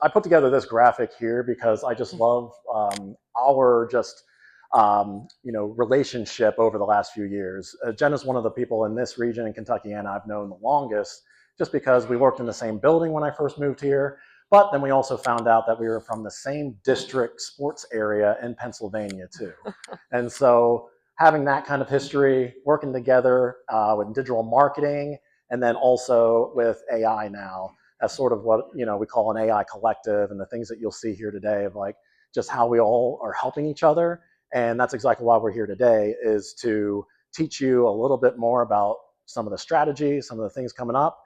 I put together this graphic here because I just love our just relationship over the last few years. Jenna's one of the people in this region in Kentucky and I've known the longest, just because we worked in the same building when I first moved here. But then we also found out that we were from the same district sports area in Pennsylvania too. And so having that kind of history, working together with digital marketing, and then also with AI now, as sort of what we call an AI collective, and the things that you'll see here today of like just how we all are helping each other. And that's exactly why we're here today, is to teach you a little bit more about some of the strategies, some of the things coming up,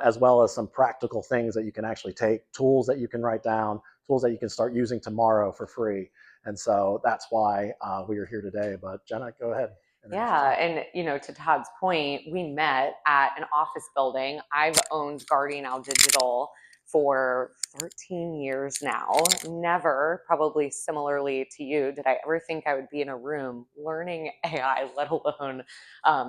as well as some practical things that you can actually take, tools that you can write down, tools that you can start using tomorrow for free. And so that's why we are here today. But Jenna, go ahead. Yeah, and to Todd's point, we met at an office building. I've owned Guardian Owl Digital for 13 years now. Never, probably similarly to you, did I ever think I would be in a room learning AI, let alone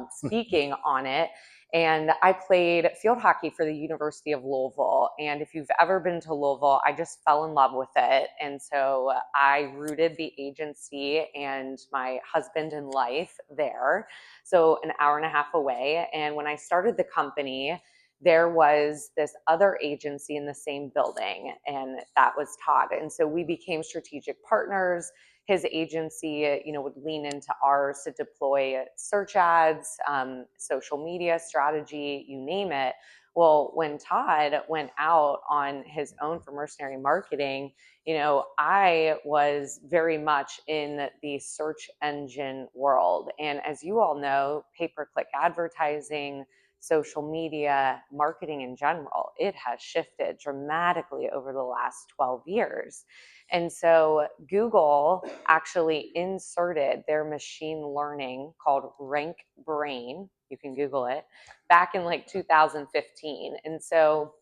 speaking on it. And I played field hockey for the University of Louisville. And if you've ever been to Louisville, I just fell in love with it. And so I rooted the agency and my husband in life there. So an hour and a half away. And when I started the company, there was this other agency in the same building, and that was Todd. And so we became strategic partners. His agency, would lean into ours to deploy search ads, social media strategy, you name it. Well, when Todd went out on his own for Mercenary Marketing, I was very much in the search engine world. And as you all know, pay-per-click advertising, social media, marketing in general, it has shifted dramatically over the last 12 years. And so Google actually inserted their machine learning called Rank Brain, you can Google it, back in like 2015. And so,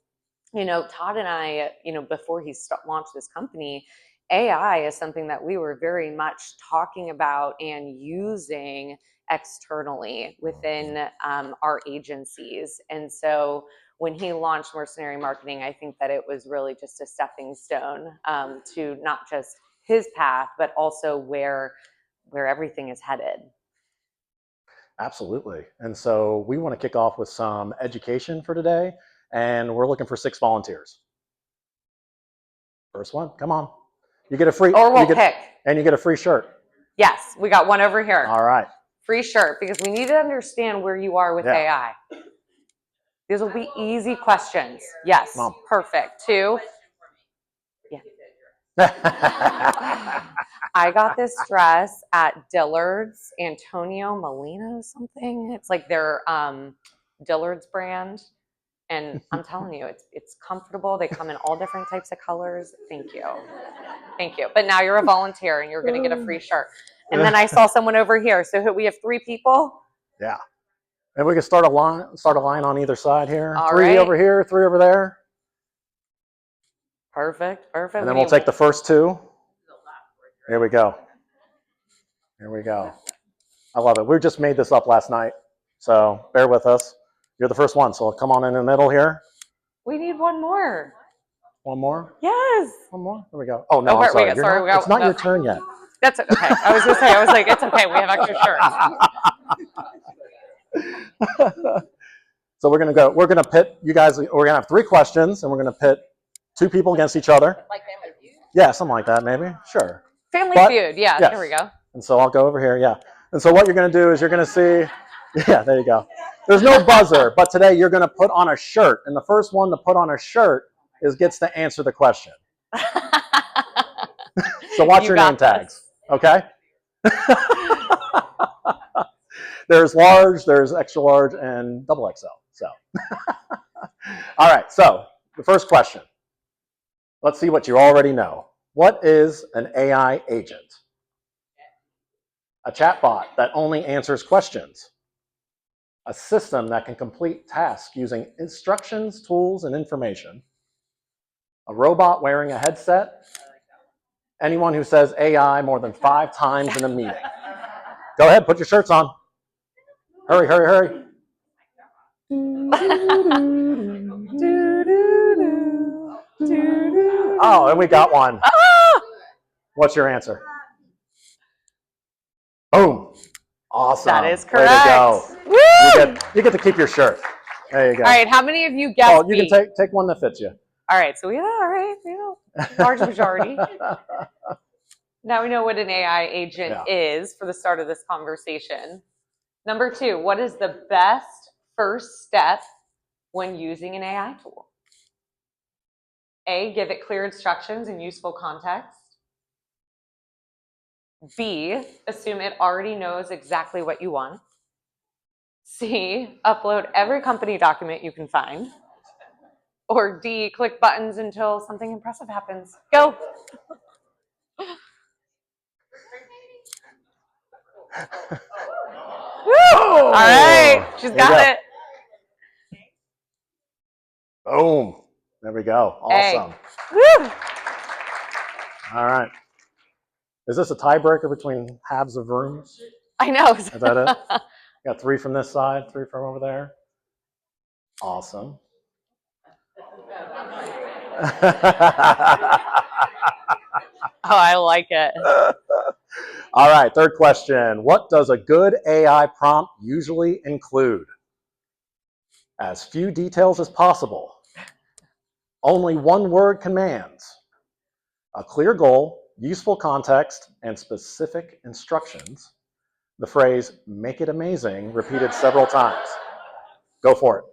Todd and I, before he launched this company, AI is something that we were very much talking about and using externally within our agencies. And so when he launched Mercenary Marketing, I think that it was really just a stepping stone to not just his path, but also where everything is headed. Absolutely. And so we want to kick off with some education for today, and we're looking for 6 volunteers. First one, come on. You get a free, or we'll pick. And you get a free shirt. Yes, we got one over here. All right. Free shirt, because we need to understand where you are with AI. These will be easy questions. Yes, perfect. 2. Yeah. I got this dress at Dillard's, Antonio Molina something. It's like their Dillard's brand. And I'm telling you, it's comfortable. They come in all different types of colors. Thank you. Thank you. But now you're a volunteer and you're going to get a free shirt. And then I saw someone over here. So we have 3 people. Yeah. And we can start a line on either side here. All 3 right. over here, 3 over there. Perfect. And then we'll take the first 2. Here we go. Here we go. I love it. We just made this up last night, so bear with us. You're the first one, so come on in the middle here. We need one more. One more? Yes. One more? There we go. Oh, no, I'm sorry. It's not your turn yet. That's okay. I was going to say, it's okay. We have extra shirts. So we're going to pit you guys. We're going to have 3 questions, and we're going to pit 2 people against each other. Like Family Feud? Yeah, something like that, maybe. Sure. Family Feud. Yeah, yes. There we go. And so I'll go over here. Yeah. And so what you're going to do is you're going to see, yeah, there you go. There's no buzzer, but today you're going to put on a shirt, and the first one to put on a shirt gets to answer the question. So watch your name tags, okay? There's large, there's extra large, and double XL. So, all right. So the first question. Let's see what you already know. What is an AI agent? A chatbot that only answers questions. A system that can complete tasks using instructions, tools, and information. A robot wearing a headset. Anyone who says AI more than 5 times in a meeting. Go ahead, put your shirts on. Hurry, hurry, hurry. Oh, and we got one. Ah! What's your answer? Boom. Awesome. That is Way correct. to go. Woo! You get to keep your shirt. There you go. All right, how many of you guessed Oh, you can take one that fits you. All right, so large majority. Now we know what an AI agent is for the start of this conversation. Number 2, what is the best first step when using an AI tool? A, give it clear instructions and useful context. B, assume it already knows exactly what you want. C, upload every company document you can find. Or D, click buttons until something impressive happens. Go. All right, she's got it. Boom. There we go. Awesome. Woo. All right. Is this a tiebreaker between halves of rooms? I know. Is that it? Got 3 from this side, 3 from over there. Awesome. Oh, I like it. All right, third question. What does a good AI prompt usually include? As few details as possible. Only one-word commands. A clear goal, useful context, and specific instructions. The phrase, make it amazing, repeated several times. Go for it.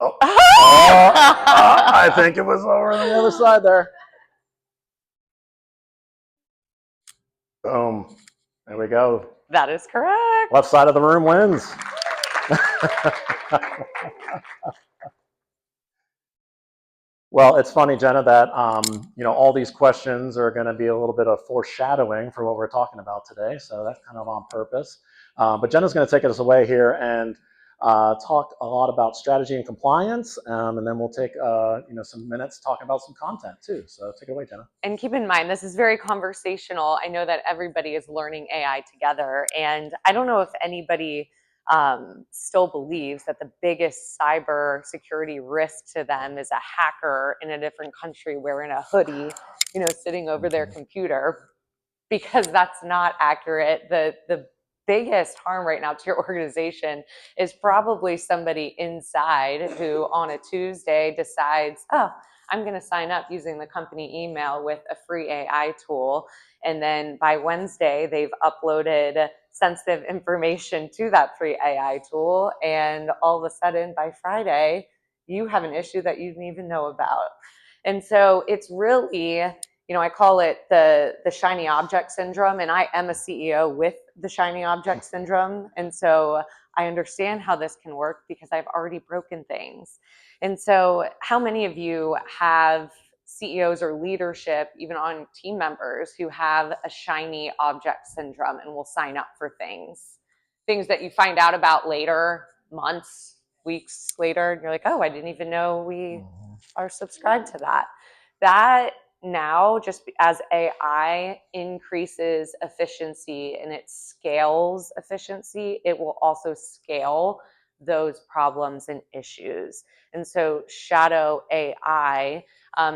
Oh, I think it was over on the other side there. Boom. There we go. That is correct. Left side of the room wins. Well, it's funny, Jenna, that all these questions are going to be a little bit of foreshadowing for what we're talking about today. So that's kind of on purpose. But Jenna's going to take us away here and talk a lot about strategy and compliance, and then we'll take some minutes talking about some content too. So take it away, Jenna. And keep in mind, this is very conversational. I know that everybody is learning AI together, and I don't know if anybody still believes that the biggest cyber security risk to them is a hacker in a different country wearing a hoodie, sitting over their computer, because that's not accurate. The biggest harm right now to your organization is probably somebody inside who on a Tuesday decides, oh, I'm going to sign up using the company email with a free AI tool. And then by Wednesday, they've uploaded sensitive information to that free AI tool. And all of a sudden, by Friday, you have an issue that you didn't even know about. And so it's really, I call it the shiny object syndrome, and I am a CEO with the shiny object syndrome. And so I understand how this can work because I've already broken things. And so how many of you have CEOs or leadership, even on team members, who have a shiny object syndrome and will sign up for things that you find out about later, months, weeks later, and you're like, oh, I didn't even know we are subscribed to that. That now, just as AI increases efficiency and it scales efficiency, it will also scale those problems and issues. And so shadow AI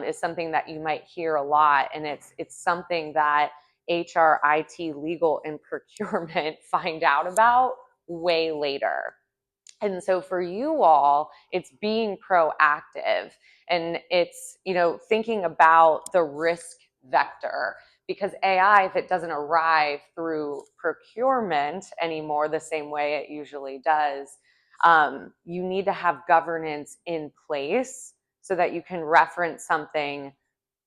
is something that you might hear a lot, and it's something that HR, IT, legal, and procurement find out about way later. And so for you all, it's being proactive, and it's, thinking about the risk vector, because AI, if it doesn't arrive through procurement anymore the same way it usually does, you need to have governance in place so that you can reference something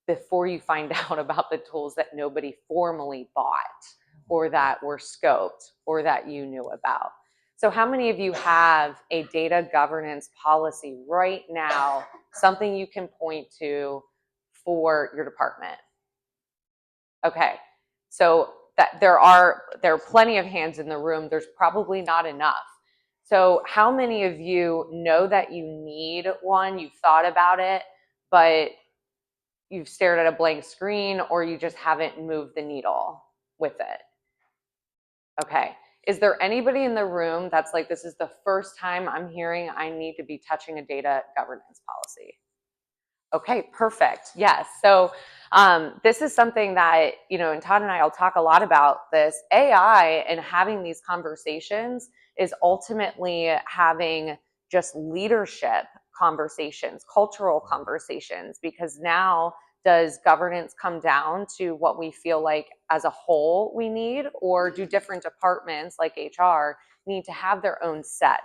before you find out about the tools that nobody formally bought or that were scoped or that you knew about. So how many of you have a data governance policy right now, something you can point to for your department? Okay, so that there are plenty of hands in the room. There's probably not enough. So how many of you know that you need one? You've thought about it, but you've stared at a blank screen, or you just haven't moved the needle with it? Okay. Is there anybody in the room that's like, this is the first time I'm hearing I need to be touching a data governance policy? Okay, perfect. Yes. So this is something that, and Todd and I will talk a lot about this. AI and having these conversations is ultimately having just leadership conversations, cultural conversations, because now does governance come down to what we feel like as a whole we need, or do different departments like HR need to have their own set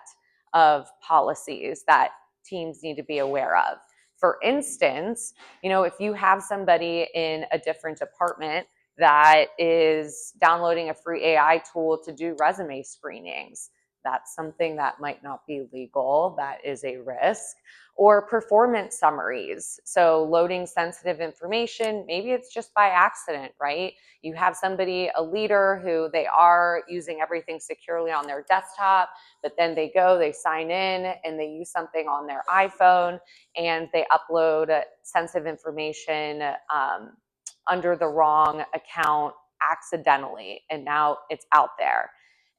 of policies that teams need to be aware of? For instance, if you have somebody in a different department that is downloading a free AI tool to do resume screenings, that's something that might not be legal. That is a risk. Or performance summaries. So loading sensitive information, maybe it's just by accident, right? You have somebody, a leader, who they are using everything securely on their desktop, but then they sign in and they use something on their iPhone and they upload sensitive information under the wrong account accidentally, and now it's out there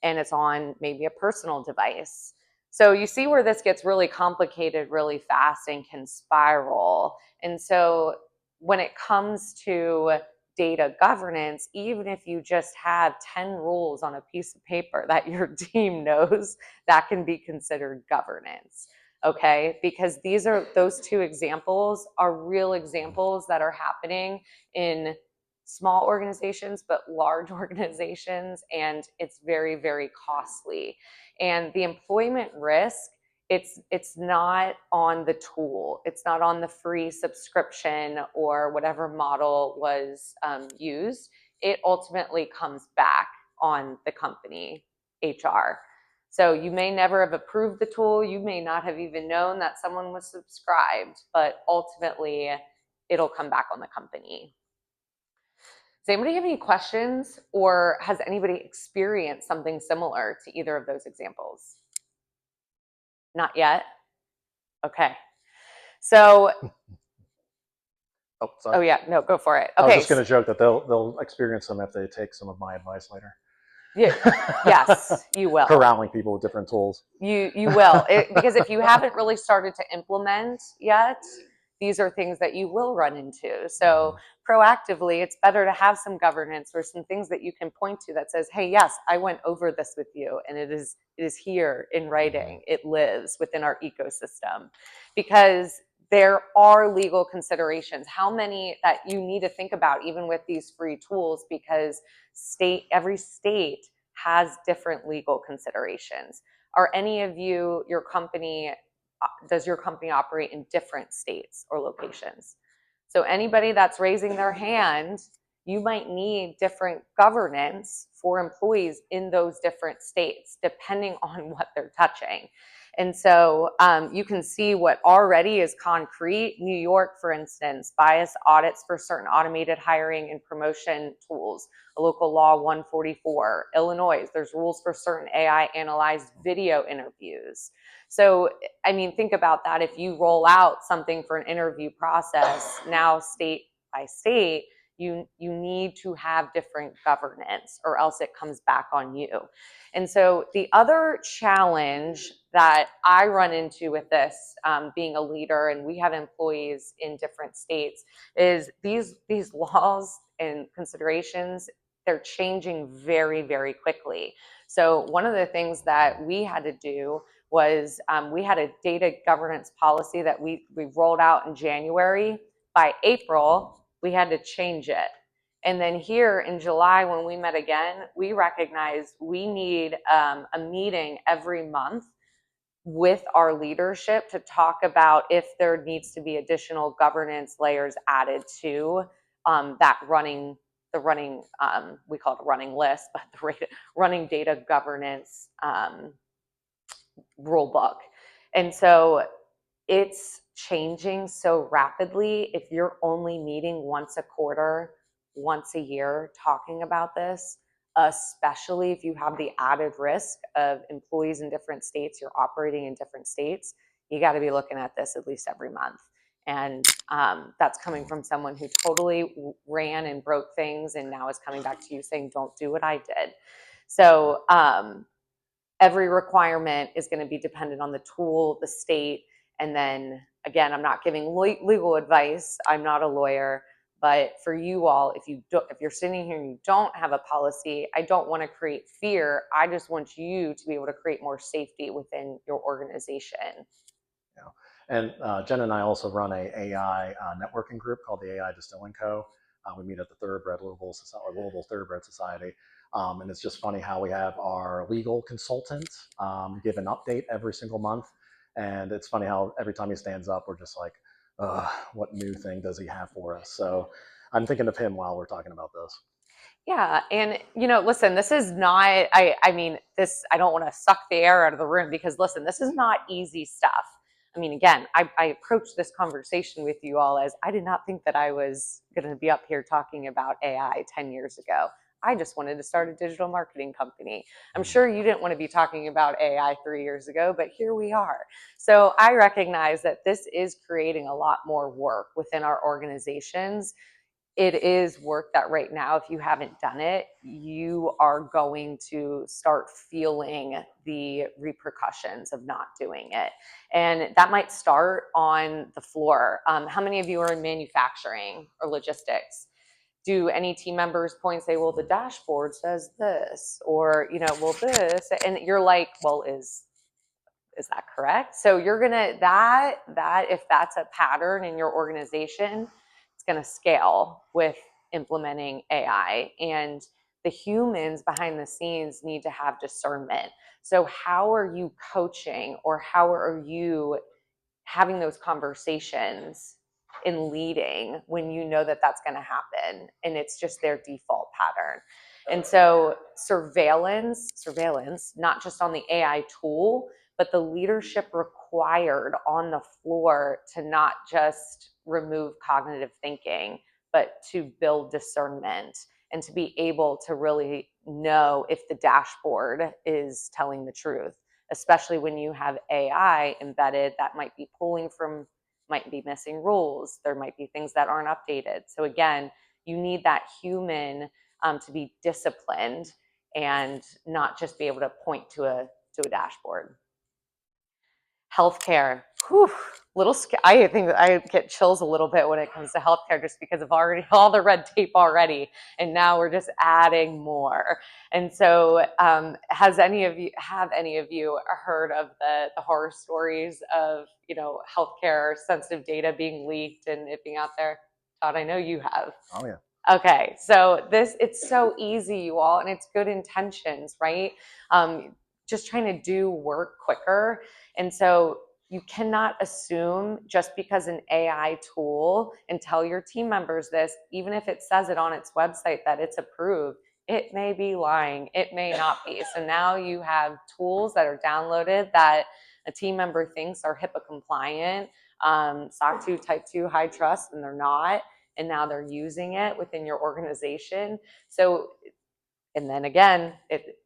and it's on maybe a personal device. So you see where this gets really complicated really fast and can spiral. And so when it comes to data governance, even if you just have 10 rules on a piece of paper that your team knows, that can be considered governance. Okay, because those two examples are real examples that are happening in small organizations, but large organizations, and it's very, very costly. And the employment risk, it's not on the tool, it's not on the free subscription or whatever model was used. It ultimately comes back on the company, HR. So you may never have approved the tool, you may not have even known that someone was subscribed, but ultimately it'll come back on the company. Does anybody have any questions, or has anybody experienced something similar to either of those examples? Not yet? Okay. So, Oh, sorry. oh yeah, no, go for it. I was Okay. just going to joke that they'll experience them if they take some of my advice later. Yeah, yes, you will. Corralling people with different tools. You will, because if you haven't really started to implement yet, these are things that you will run into. So proactively, it's better to have some governance or some things that you can point to that says, hey, yes, I went over this with you, and it is here in writing. It lives within our ecosystem, because there are legal considerations. How many that you need to think about, even with these free tools, because every state has different legal considerations. Are any of you, does your company operate in different states or locations? So anybody that's raising their hand, you might need different governance for employees in those different states, depending on what they're touching. And so you can see what already is concrete. New York, for instance, bias audits for certain automated hiring and promotion tools, a local law 144. Illinois, there's rules for certain AI analyzed video interviews. So, I mean, think about that. If you roll out something for an interview process, now state by state, you need to have different governance, or else it comes back on you. And so the other challenge that I run into with this, being a leader, and we have employees in different states, is these laws and considerations, they're changing very, very quickly. So one of the things that we had to do was we had a data governance policy that we rolled out in January. By April, we had to change it. And then here in July, when we met again, we recognized we need a meeting every month with our leadership to talk about if there needs to be additional governance layers added to that we call it a running list, but the running data governance rule book. And so it's changing so rapidly. If you're only meeting once a quarter, once a year, talking about this, especially if you have the added risk of employees in different states, you're operating in different states, you got to be looking at this at least every month. And that's coming from someone who totally ran and broke things and now is coming back to you saying, don't do what I did. So every requirement is going to be dependent on the tool, the state, and then again, I'm not giving legal advice. I'm not a lawyer, but for you all, if you're sitting here and you don't have a policy, I don't want to create fear. I just want you to be able to create more safety within your organization. Yeah. And Jen and I also run a AI networking group called the AI Distilling Co. We meet at the Thoroughbred Louisville Thoroughbred Society. And it's just funny how we have our legal consultant give an update every single month. And it's funny how every time he stands up, we're just like, what new thing does he have for us? So I'm thinking of him while we're talking about this. Yeah, and listen, this is not. I mean, I don't want to suck the air out of the room because listen, this is not easy stuff. I mean, again, I approached this conversation with you all as I did not think that I was going to be up here talking about AI 10 years ago. I just wanted to start a digital marketing company. I'm sure you didn't want to be talking about AI 3 years ago, but here we are. So I recognize that this is creating a lot more work within our organizations. It is work that right now, if you haven't done it, you are going to start feeling the repercussions of not doing it. And that might start on the floor. How many of you are in manufacturing or logistics? Do any team members point and say, well, the dashboard says this, or, well, this, and you're like, well, is that correct? So you're gonna if that's a pattern in your organization, it's gonna scale with implementing AI. And the humans behind the scenes need to have discernment. So how are you coaching, or how are you having those conversations in leading when you know that that's going to happen and it's just their default pattern? And so surveillance, not just on the AI tool, but the leadership required on the floor to not just remove cognitive thinking, but to build discernment and to be able to really know if the dashboard is telling the truth, especially when you have AI embedded that might be might be missing rules. There might be things that aren't updated. So again, you need that human to be disciplined and not just be able to point to a dashboard. Healthcare, I think I get chills a little bit when it comes to healthcare, just because of already all the red tape already, and now we're just adding more. And so, have any of you heard of the horror stories of healthcare sensitive data being leaked and it being out there? Todd, I know you have. Oh, yeah. Okay, so it's so easy, you all, and it's good intentions, right? Just trying to do work quicker. And so you cannot assume just because an AI tool, and tell your team members this, even if it says it on its website that it's approved, it may be lying, it may not be. So now you have tools that are downloaded that a team member thinks are HIPAA compliant, SOC 2 type 2 high trust, and they're not. And now they're using it within your organization. So, and then again,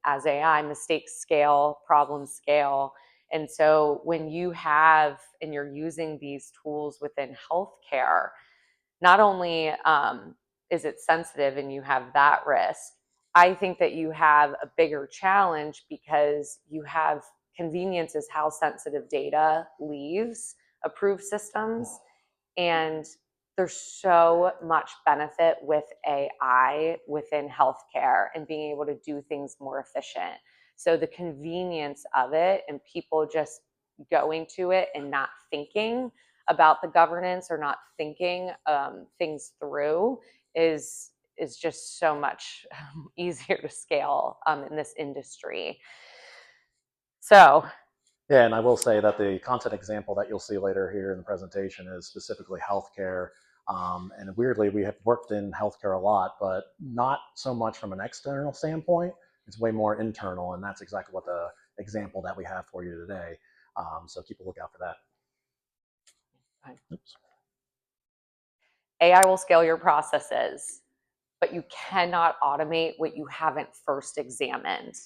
as AI, mistakes scale, problems scale. And so when you have, and you're using these tools within healthcare, not only is it sensitive and you have that risk, I think that you have a bigger challenge because you have convenience is how sensitive data leaves approved systems. And there's so much benefit with AI within healthcare and being able to do things more efficient. So the convenience of it and people just going to it and not thinking about the governance or not thinking things through is just so much easier to scale in this industry. So Yeah, and I will say that the content example that you'll see later here in the presentation is specifically healthcare. And weirdly, we have worked in healthcare a lot, but not so much from an external standpoint. It's way more internal, and that's exactly what the example that we have for you today. So keep a lookout for that. Oops. AI will scale your processes, but you cannot automate what you haven't first examined.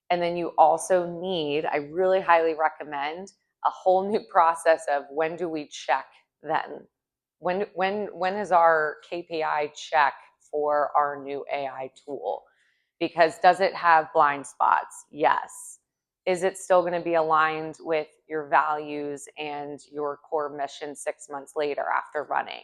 And then you also need, I really highly recommend, a whole new process of when do we check then? When is our KPI check for our new AI tool? Because does it have blind spots? Yes. Is it still going to be aligned with your values and your core mission 6 months later after running?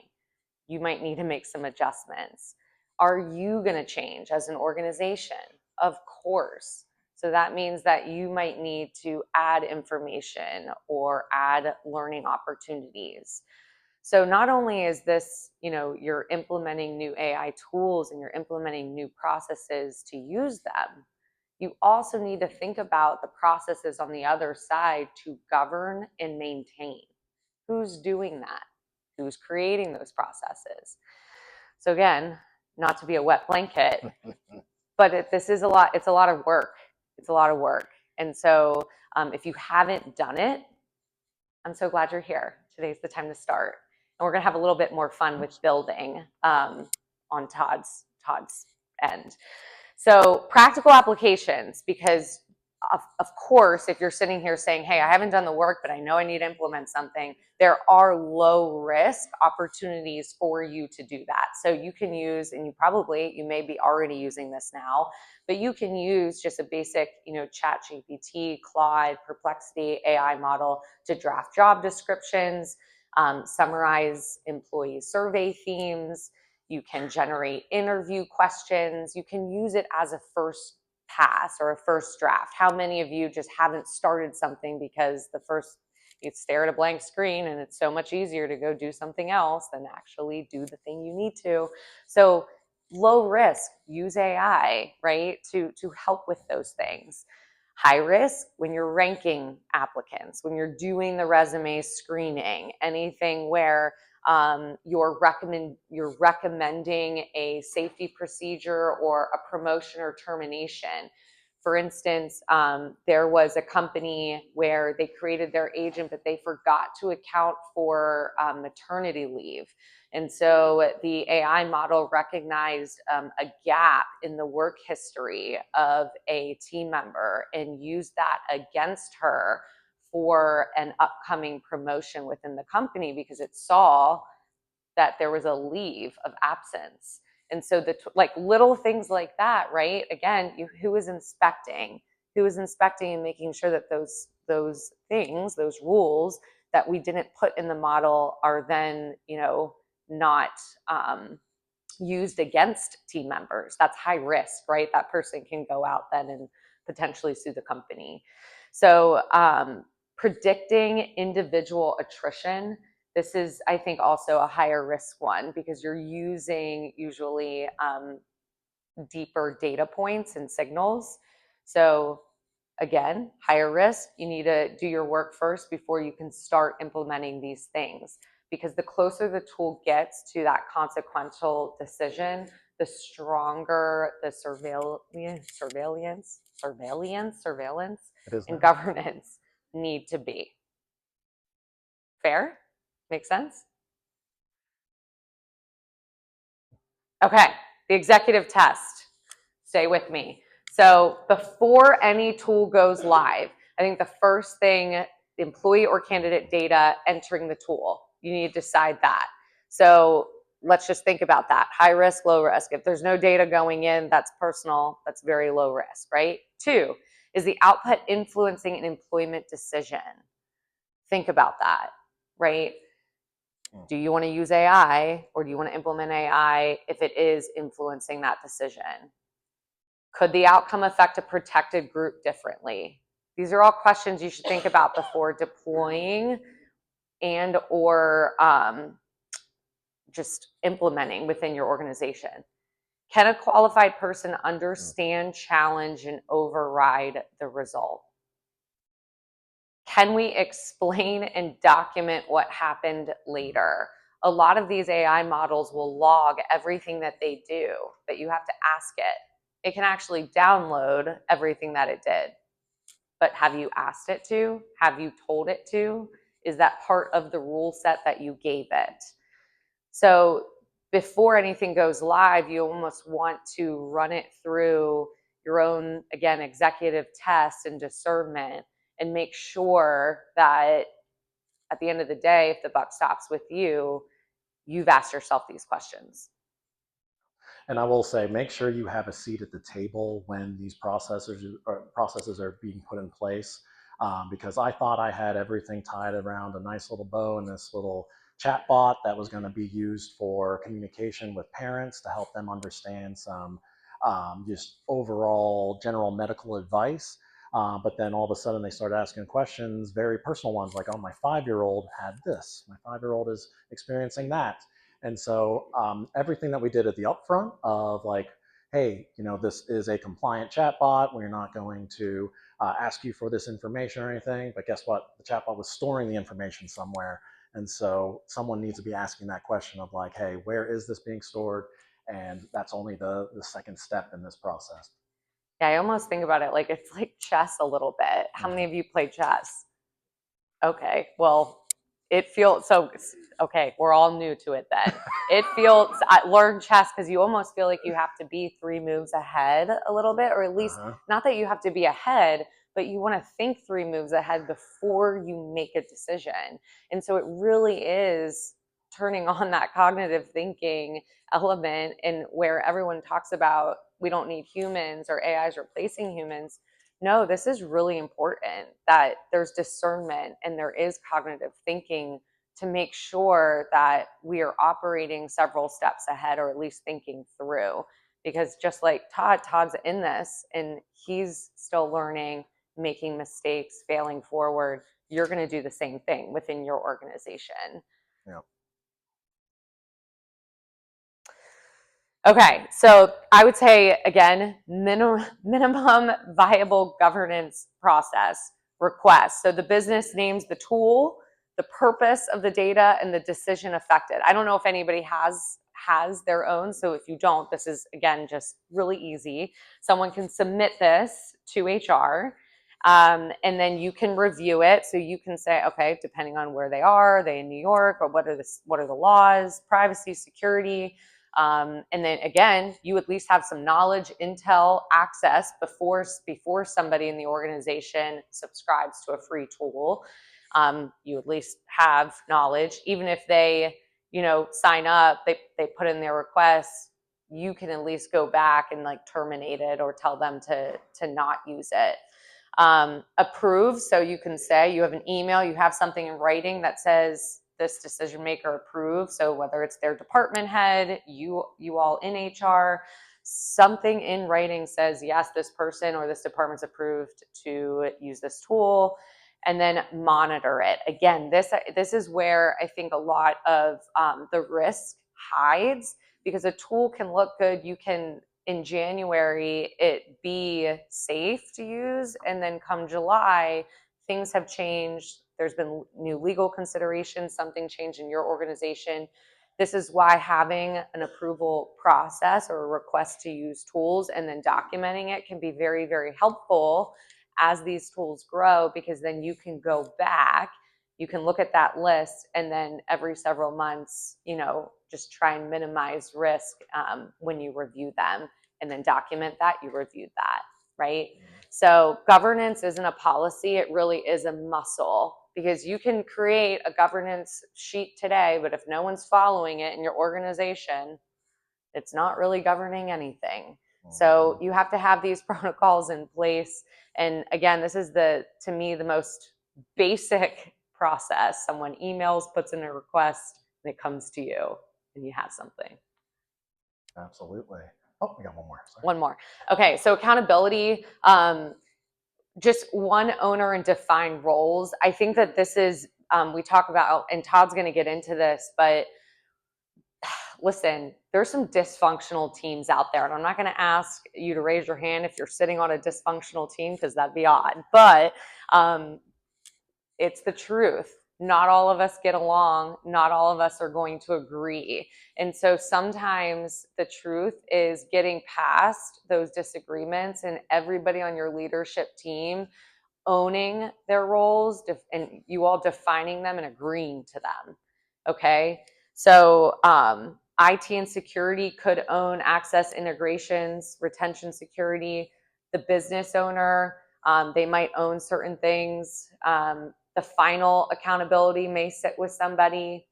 You might need to make some adjustments. Are you going to change as an organization? Of course. So that means that you might need to add information or add learning opportunities. So not only is this, you're implementing new AI tools and you're implementing new processes to use them, you also need to think about the processes on the other side to govern and maintain. Who's doing that? Who's creating those processes? So again, not to be a wet blanket, but this is a lot. It's a lot of work. It's a lot of work. And so if you haven't done it, I'm so glad you're here. Today's the time to start. And we're going to have a little bit more fun with building on Todd's end. So practical applications, because of course, if you're sitting here saying, hey, I haven't done the work, but I know I need to implement something, there are low risk opportunities for you to do that. So you can use, and you may be already using this now, but you can use just a basic, ChatGPT, Claude, Perplexity AI model to draft job descriptions, summarize employee survey themes. You can generate interview questions. You can use it as a first pass or a first draft. How many of you just haven't started something because you stare at a blank screen and it's so much easier to go do something else than actually do the thing you need to? So low risk, use AI, right, to help with those things. High risk, when you're ranking applicants, when you're doing the resume screening, anything where you're recommending a safety procedure or a promotion or termination. For instance, there was a company where they created their agent, but they forgot to account for maternity leave. And so the AI model recognized a gap in the work history of a team member and used that against her for an upcoming promotion within the company because it saw that there was a leave of absence. And so little things like that, right? Again, who is inspecting? Who is inspecting and making sure that those things, those rules that we didn't put in the model are then, not used against team members. That's high risk, right? That person can go out then and potentially sue the company. So predicting individual attrition, this is, I think, also a higher risk one because you're using usually deeper data points and signals. So again, higher risk, you need to do your work first before you can start implementing these things. Because the closer the tool gets to that consequential decision, the stronger the surveillance, and governance need to be. Fair? Make sense? Okay, the executive test. Stay with me. So before any tool goes live, I think the first thing, employee or candidate data entering the tool, you need to decide that. So let's just think about that. High risk, low risk. If there's no data going in, that's personal, that's very low risk, right? 2, is the output influencing an employment decision? Think about that, right? Do you want to use AI or do you want to implement AI if it is influencing that decision? Could the outcome affect a protected group differently? These are all questions you should think about before deploying and or just implementing within your organization. Can a qualified person understand, challenge, and override the result? Can we explain and document what happened later? A lot of these AI models will log everything that they do, but you have to ask it. It can actually download everything that it did. But have you asked it to? Have you told it to? Is that part of the rule set that you gave it? So before anything goes live, you almost want to run it through your own, again, executive test and discernment and make sure that at the end of the day, if the buck stops with you, you've asked yourself these questions. And I will say, make sure you have a seat at the table when these processes are being put in place. Because I thought I had everything tied around a nice little bow and this little chat bot that was going to be used for communication with parents to help them understand some just overall general medical advice. But then all of a sudden they started asking questions, very personal ones, like, oh, my 5 year old had this, my 5 year old is experiencing that. And so everything that we did at the upfront of like, hey, this is a compliant chatbot. We're not going to ask you for this information or anything. But guess what? The chatbot was storing the information somewhere. And so someone needs to be asking that question of like, hey, where is this being stored? And that's only the second step in this process. Yeah, I almost think about it like it's like chess a little bit. How many of you play chess? Okay, well, it feels so. Okay, we're all new to it then. It feels, I learned chess because you almost feel like you have to be 3 moves ahead a little bit, or at least not that you have to be ahead, but you want to think 3 moves ahead before you make a decision. And so it really is turning on that cognitive thinking element, and where everyone talks about we don't need humans or AIs replacing humans. No, this is really important that there's discernment and there is cognitive thinking to make sure that we are operating several steps ahead, or at least thinking through. Because just like Todd's in this and he's still learning, making mistakes, failing forward. You're going to do the same thing within your organization. Yeah. Okay, so I would say, again, minimum viable governance process request. So the business names the tool, the purpose of the data, and the decision affected. I don't know if anybody has their own. So if you don't, this is, again, just really easy. Someone can submit this to HR. And then you can review it. So you can say, okay, depending on where are they in New York, or what are the laws, privacy, security. And then again, you at least have some knowledge, intel, access before somebody in the organization subscribes to a free tool. You at least have knowledge, even if they, sign up, they put in their requests. You can at least go back and like terminate it or tell them to not use it. Approve, so you can say you have an email, you have something in writing that says this decision maker approved. So whether it's their department head, you all in HR, something in writing says, yes, this person or this department's approved to use this tool. And then monitor it. Again, this is where I think a lot of the risk hides, because a tool can look good. You can, in January, it be safe to use, and then come July, things have changed. There's been new legal considerations, something changed in your organization. This is why having an approval process or a request to use tools and then documenting it can be very, very helpful as these tools grow, because then you can go back, you can look at that list, and then every several months, just try and minimize risk when you review them, and then document that you reviewed that, right? So governance isn't a policy, it really is a muscle, because you can create a governance sheet today, but if no one's following it in your organization, it's not really governing anything. So you have to have these protocols in place. And again, this is to me, the most basic process. Someone emails, puts in a request, and it comes to you, and you have something. Absolutely. Oh, we got one more. Sorry. One more. Okay, so accountability, just one owner and defined roles. I think that this is, we talk about, and Todd's going to get into this, but listen, there's some dysfunctional teams out there, and I'm not going to ask you to raise your hand if you're sitting on a dysfunctional team, because that'd be odd, but it's the truth. Not all of us get along. Not all of us are going to agree. And so sometimes the truth is getting past those disagreements and everybody on your leadership team owning their roles and you all defining them and agreeing to them. Okay. So IT and security could own access integrations, retention security. The business owner, they might own certain things. The final accountability may sit with somebody.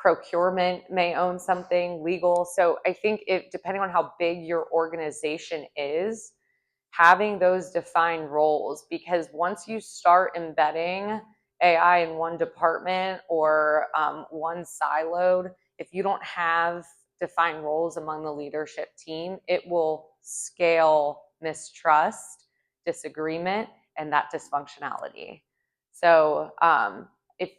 procurement may own something, legal. So I think depending on how big your organization is, having those defined roles, because once you start embedding AI in one department or one siloed, if you don't have defined roles among the leadership team, it will scale mistrust, disagreement, and that dysfunctionality. So if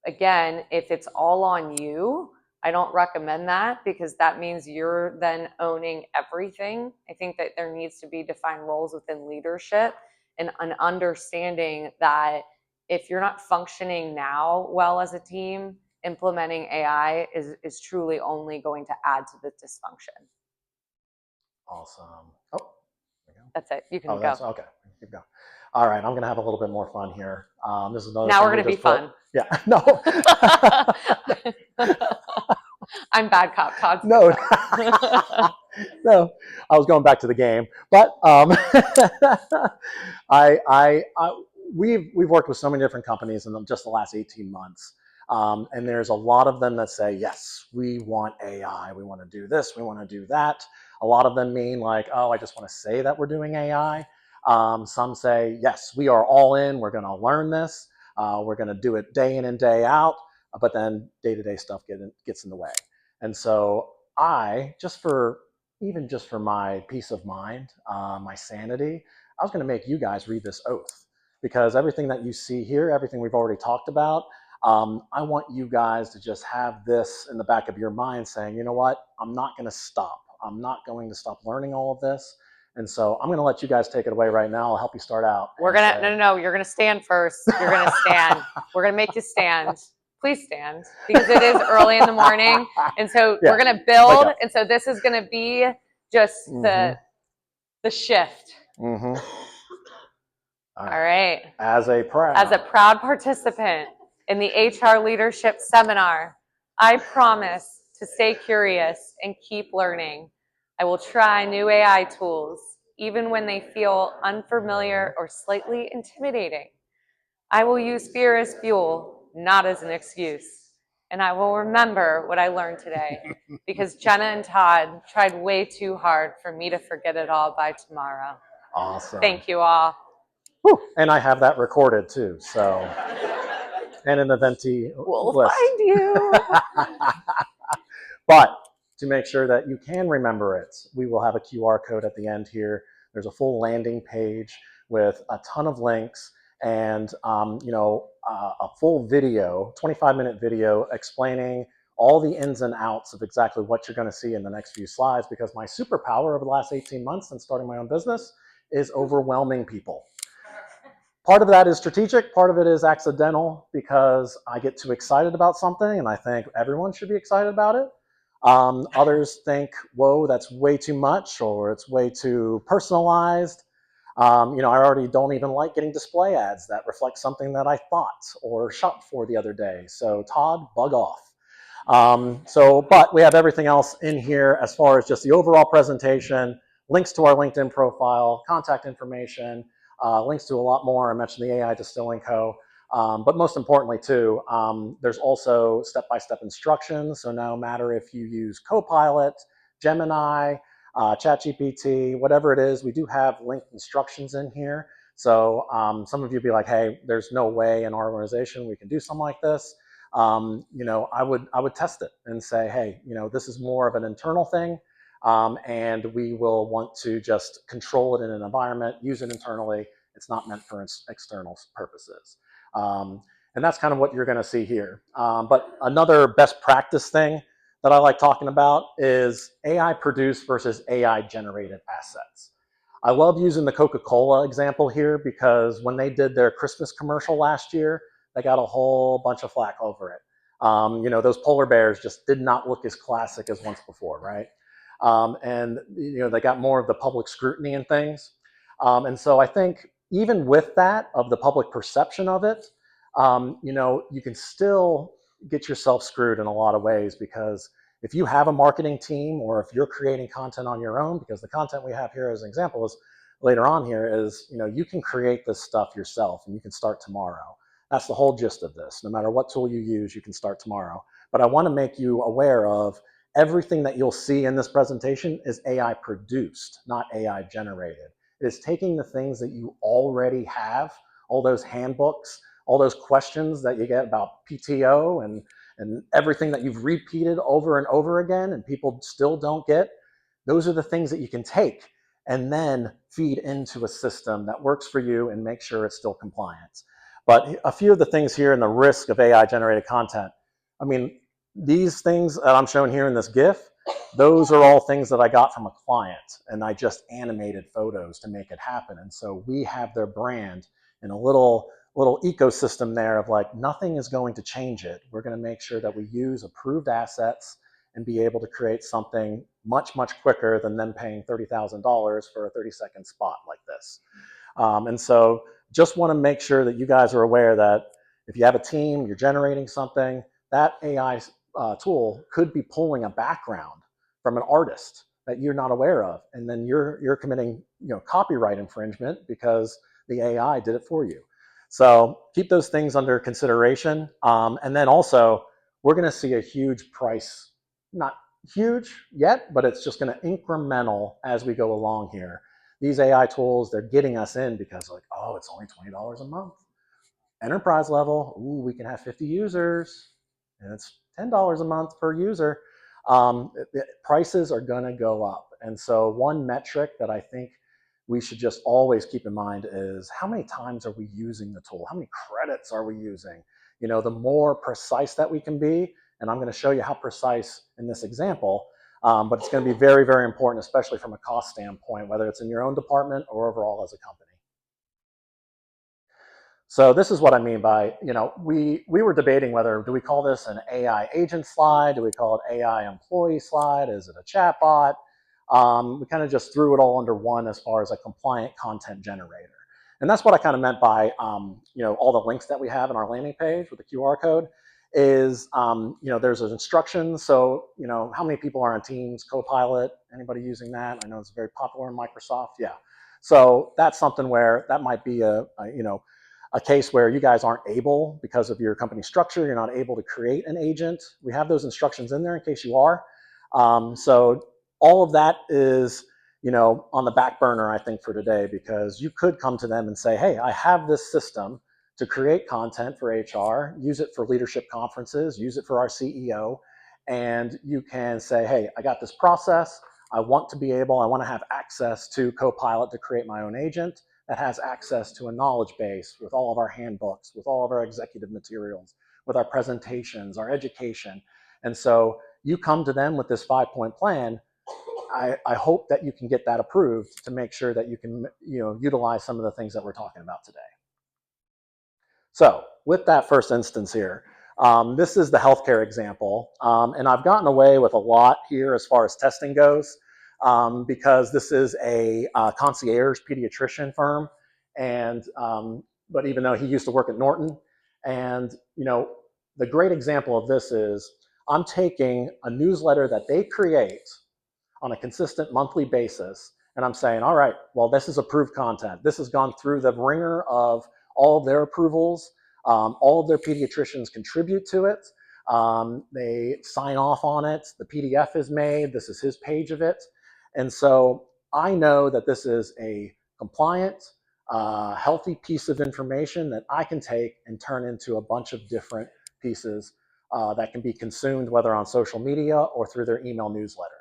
if it's all on you, I don't recommend that, because that means you're then owning everything. I think that there needs to be defined roles within leadership and an understanding that if you're not functioning now well as a team, implementing AI is truly only going to add to the dysfunction. Awesome. Oh, there we go. That's it. You can go. That's okay. Keep going. All right, I'm going to have a little bit more fun here. This is another. Now we're going to be fun. Yeah. No. I'm bad cop, Todd. No. No. I was going back to the game, but we've worked with so many different companies in just the last 18 months. And there's a lot of them that say, yes, we want AI. We want to do this. We want to do that. A lot of them mean like, oh, I just want to say that we're doing AI. Some say, yes, we are all in. We're going to learn this. We're going to do it day in and day out. But then day-to-day stuff gets in the way. And so just for my peace of mind, my sanity, I was going to make you guys read this oath, because everything that you see here, everything we've already talked about, I want you guys to just have this in the back of your mind saying, you know what, I'm not going to stop. I'm not going to stop learning all of this. And so I'm going to let you guys take it away right now. I'll help you start out. No, you're going to stand first. You're going to stand. We're going to make you stand. Please stand, because it is early in the morning. And so we're going to build. And so this is going to be just the shift. Mm-hmm. All right. As a proud participant in the HR leadership seminar, I promise to stay curious and keep learning. I will try new AI tools, even when they feel unfamiliar or slightly intimidating. I will use fear as fuel, not as an excuse. And I will remember what I learned today, because Jenna and Todd tried way too hard for me to forget it all by tomorrow. Awesome. Thank you all. Whew. And I have that recorded too, so. And an Eventi We'll list. find you. But to make sure that you can remember it, we will have a QR code at the end here. There's a full landing page with a ton of links and a full video, 25-minute video explaining all the ins and outs of exactly what you're going to see in the next few slides, because my superpower over the last 18 months since starting my own business is overwhelming people. Part of that is strategic, part of it is accidental, because I get too excited about something and I think everyone should be excited about it. Others think, whoa, that's way too much, or it's way too personalized. I already don't even like getting display ads that reflect something that I thought or shopped for the other day. So Todd, bug off. But we have everything else in here as far as just the overall presentation, links to our LinkedIn profile, contact information, links to a lot more. I mentioned the AI Distilling Co. But most importantly too, there's also step-by-step instructions. So no matter if you use Copilot, Gemini, ChatGPT, whatever it is, we do have linked instructions in here. So some of you be like, hey, there's no way in our organization we can do something like this. I would test it and say, hey, this is more of an internal thing. And we will want to just control it in an environment, use it internally. It's not meant for external purposes. And that's kind of what you're going to see here. But another best practice thing that I like talking about is AI produced versus AI generated assets. I love using the Coca-Cola example here, because when they did their Christmas commercial last year, they got a whole bunch of flack over it. Those polar bears just did not look as classic as once before, right? And they got more of the public scrutiny and things. And so I think even with that, of the public perception of it, you can still get yourself screwed in a lot of ways, because if you have a marketing team, or if you're creating content on your own, because the content we have here as an example is later on here is, you can create this stuff yourself and you can start tomorrow. That's the whole gist of this. No matter what tool you use, you can start tomorrow. But I want to make you aware of everything that you'll see in this presentation is AI produced, not AI generated. It is taking the things that you already have, all those handbooks, all those questions that you get about PTO and everything that you've repeated over and over again and people still don't get. Those are the things that you can take and then feed into a system that works for you and make sure it's still compliant. But a few of the things here and the risk of AI generated content. I mean, these things that I'm showing here in this GIF, those are all things that I got from a client, and I just animated photos to make it happen. And so we have their brand in a little ecosystem there of like, nothing is going to change it. We're going to make sure that we use approved assets and be able to create something much, much quicker than them paying $30,000 for a 30-second spot like this. And so just want to make sure that you guys are aware that if you have a team, you're generating something, that AI tool could be pulling a background from an artist that you're not aware of, and then you're committing copyright infringement because the AI did it for you. So keep those things under consideration. And then also, we're going to see a huge price, not huge yet, but it's just going to incremental as we go along here. These AI tools, they're getting us in because like, oh, it's only $20 a month. Enterprise level, ooh, we can have 50 users, and it's $10 a month per user. Prices are going to go up. And so one metric that I think we should just always keep in mind is how many times are we using the tool? How many credits are we using? The more precise that we can be, and I'm going to show you how precise in this example, but it's going to be very, very important, especially from a cost standpoint, whether it's in your own department or overall as a company. So this is what I mean by, we were debating whether, do we call this an AI agent slide? Do we call it AI employee slide? Is it a chat bot? We kind of just threw it all under one as far as a compliant content generator. And that's what I kind of meant by, all the links that we have in our landing page with the QR code is, there's an instructions. So, how many people are on Teams, Copilot? Anybody using that? I know it's very popular in Microsoft. Yeah. So that's something where that might be a case where you guys aren't able, because of your company structure, you're not able to create an agent. We have those instructions in there in case you are. So all of that is, on the back burner, I think, for today, because you could come to them and say, hey, I have this system to create content for HR, use it for leadership conferences, use it for our CEO, and you can say, hey, I got this process. I want to have access to Copilot to create my own agent that has access to a knowledge base with all of our handbooks, with all of our executive materials, with our presentations, our education. And so you come to them with this 5-point plan. I hope that you can get that approved to make sure that you can utilize some of the things that we're talking about today. So with that first instance here, this is the healthcare example. And I've gotten away with a lot here as far as testing goes. Because this is a concierge pediatrician firm, and but even though he used to work at Norton, and the great example of this is I'm taking a newsletter that they create on a consistent monthly basis, and I'm saying, all right, well, this is approved content. This has gone through the ringer of all of their approvals. All of their pediatricians contribute to it. They sign off on it. The PDF is made. This is his page of it. And so I know that this is a compliant, healthy piece of information that I can take and turn into a bunch of different pieces that can be consumed, whether on social media or through their email newsletter.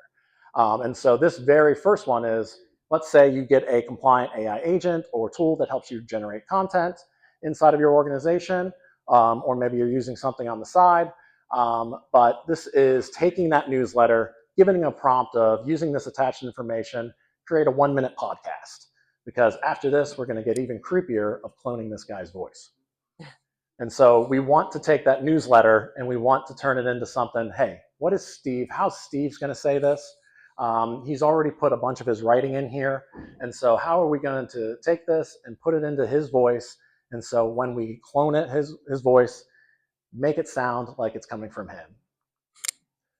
And so this very first one is, let's say you get a compliant AI agent or tool that helps you generate content inside of your organization, or maybe you're using something on the side. But this is taking that newsletter, giving a prompt of using this attached information, create a 1-minute podcast. Because after this, we're going to get even creepier of cloning this guy's voice. And so we want to take that newsletter and we want to turn it into something, hey, what is Steve? How's Steve's going to say this? He's already put a bunch of his writing in here. And so how are we going to take this and put it into his voice? And so when we clone it, his voice, make it sound like it's coming from him.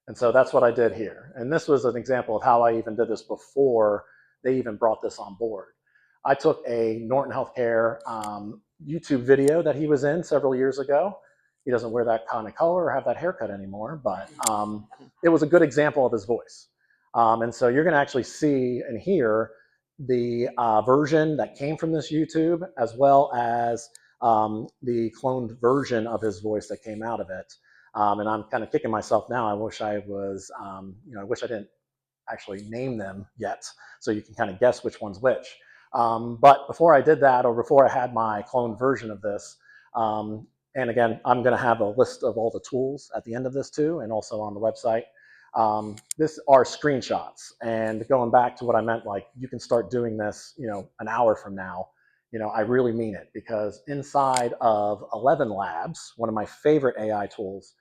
And so that's what I did here. And this was an example of how I even did this before they even brought this on board. I took a Norton Healthcare YouTube video that he was in several years ago. He doesn't wear that kind of color or have that haircut anymore, but it was a good example of his voice. And so you're going to actually see and hear the version that came from this YouTube, as well as the cloned version of his voice that came out of it. And I'm kind of kicking myself now. I wish I was, I wish I didn't actually name them yet, so you can kind of guess which one's which. But before I did that, or before I had my cloned version of this, and again, I'm going to have a list of all the tools at the end of this too, and also on the website. This are screenshots, and going back to what I meant, like you can start doing this, an hour from now. I really mean it, because inside of 11 Labs, one of my favorite AI tools,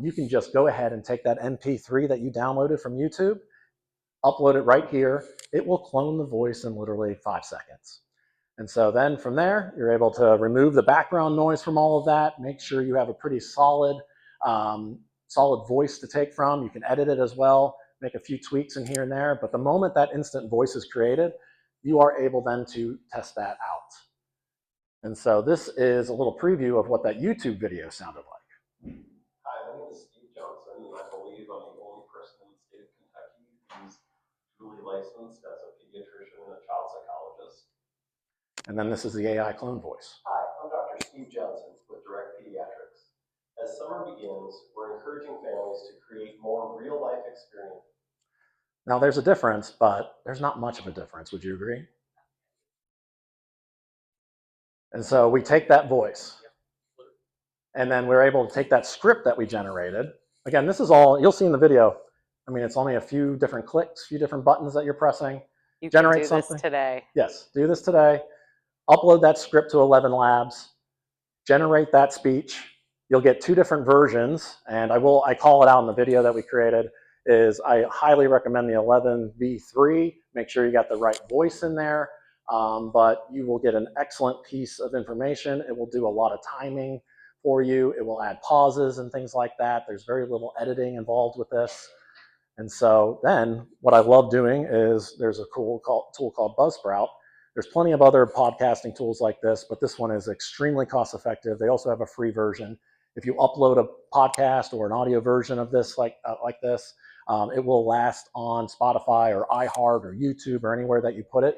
you can just go ahead and take that MP3 that you downloaded from YouTube, upload it right here. It will clone the voice in literally 5 seconds. And so then from there, you're able to remove the background noise from all of that, make sure you have a pretty solid voice to take from. You can edit it as well, make a few tweaks in here and there. But the moment that instant voice is created, you are able then to test that out. And so this is a little preview of what that YouTube video sounded like. Hi, my name is Steve Johnson, and I believe I'm the only person in the state of Kentucky who's duly licensed as a pediatrician and a child psychologist. And then this is the AI clone voice. Hi, I'm Dr. Steve Johnson with Direct Pediatrics. As summer begins, we're encouraging families to create more real-life experience. Now there's a difference, but there's not much of a difference. Would you agree? And so we take that voice, and then we're able to take that script that we generated. Again, this is all, you'll see in the video, I mean, it's only a few different clicks, few different buttons that you're pressing. You generate can do something. this today. Yes, do this today. Upload that script to 11 Labs, generate that speech. You'll get 2 different versions, and I call it out in the video that we created, is I highly recommend the 11v3. Make sure you got the right voice in there, but you will get an excellent piece of information. It will do a lot of timing for you. It will add pauses and things like that. There's very little editing involved with this. And so then what I love doing is there's a cool tool called Buzzsprout. There's plenty of other podcasting tools like this, but this one is extremely cost effective. They also have a free version. If you upload a podcast or an audio version of this like this, it will last on Spotify or iHeart or YouTube or anywhere that you put it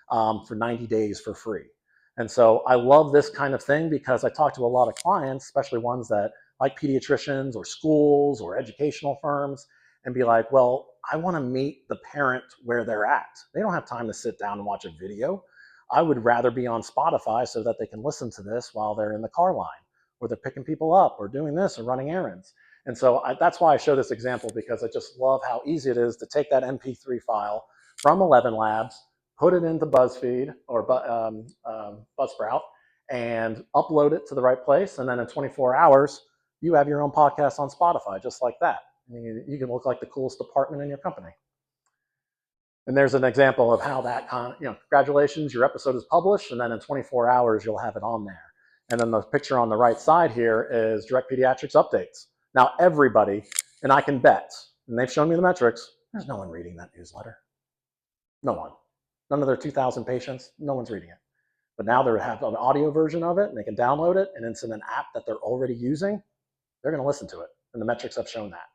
for 90 days for free. And so I love this kind of thing because I talk to a lot of clients, especially ones that like pediatricians or schools or educational firms, and be like, well, I want to meet the parent where they're at. They don't have time to sit down and watch a video. I would rather be on Spotify so that they can listen to this while they're in the car line, or they're picking people up, or doing this, or running errands. And so that's why I show this example, because I just love how easy it is to take that MP3 file from 11 Labs, put it into BuzzFeed or Buzzsprout, and upload it to the right place. And then in 24 hours, you have your own podcast on Spotify, just like that. You can look like the coolest department in your company. And there's an example of how that, congratulations, your episode is published, and then in 24 hours, you'll have it on there. And then the picture on the right side here is Direct Pediatrics updates. Now everybody, and I can bet, and they've shown me the metrics, there's no one reading that newsletter. No one. None of their 2,000 patients, no one's reading it. But now they have an audio version of it, and they can download it, and it's in an app that they're already using. They're going to listen to it, and the metrics have shown that.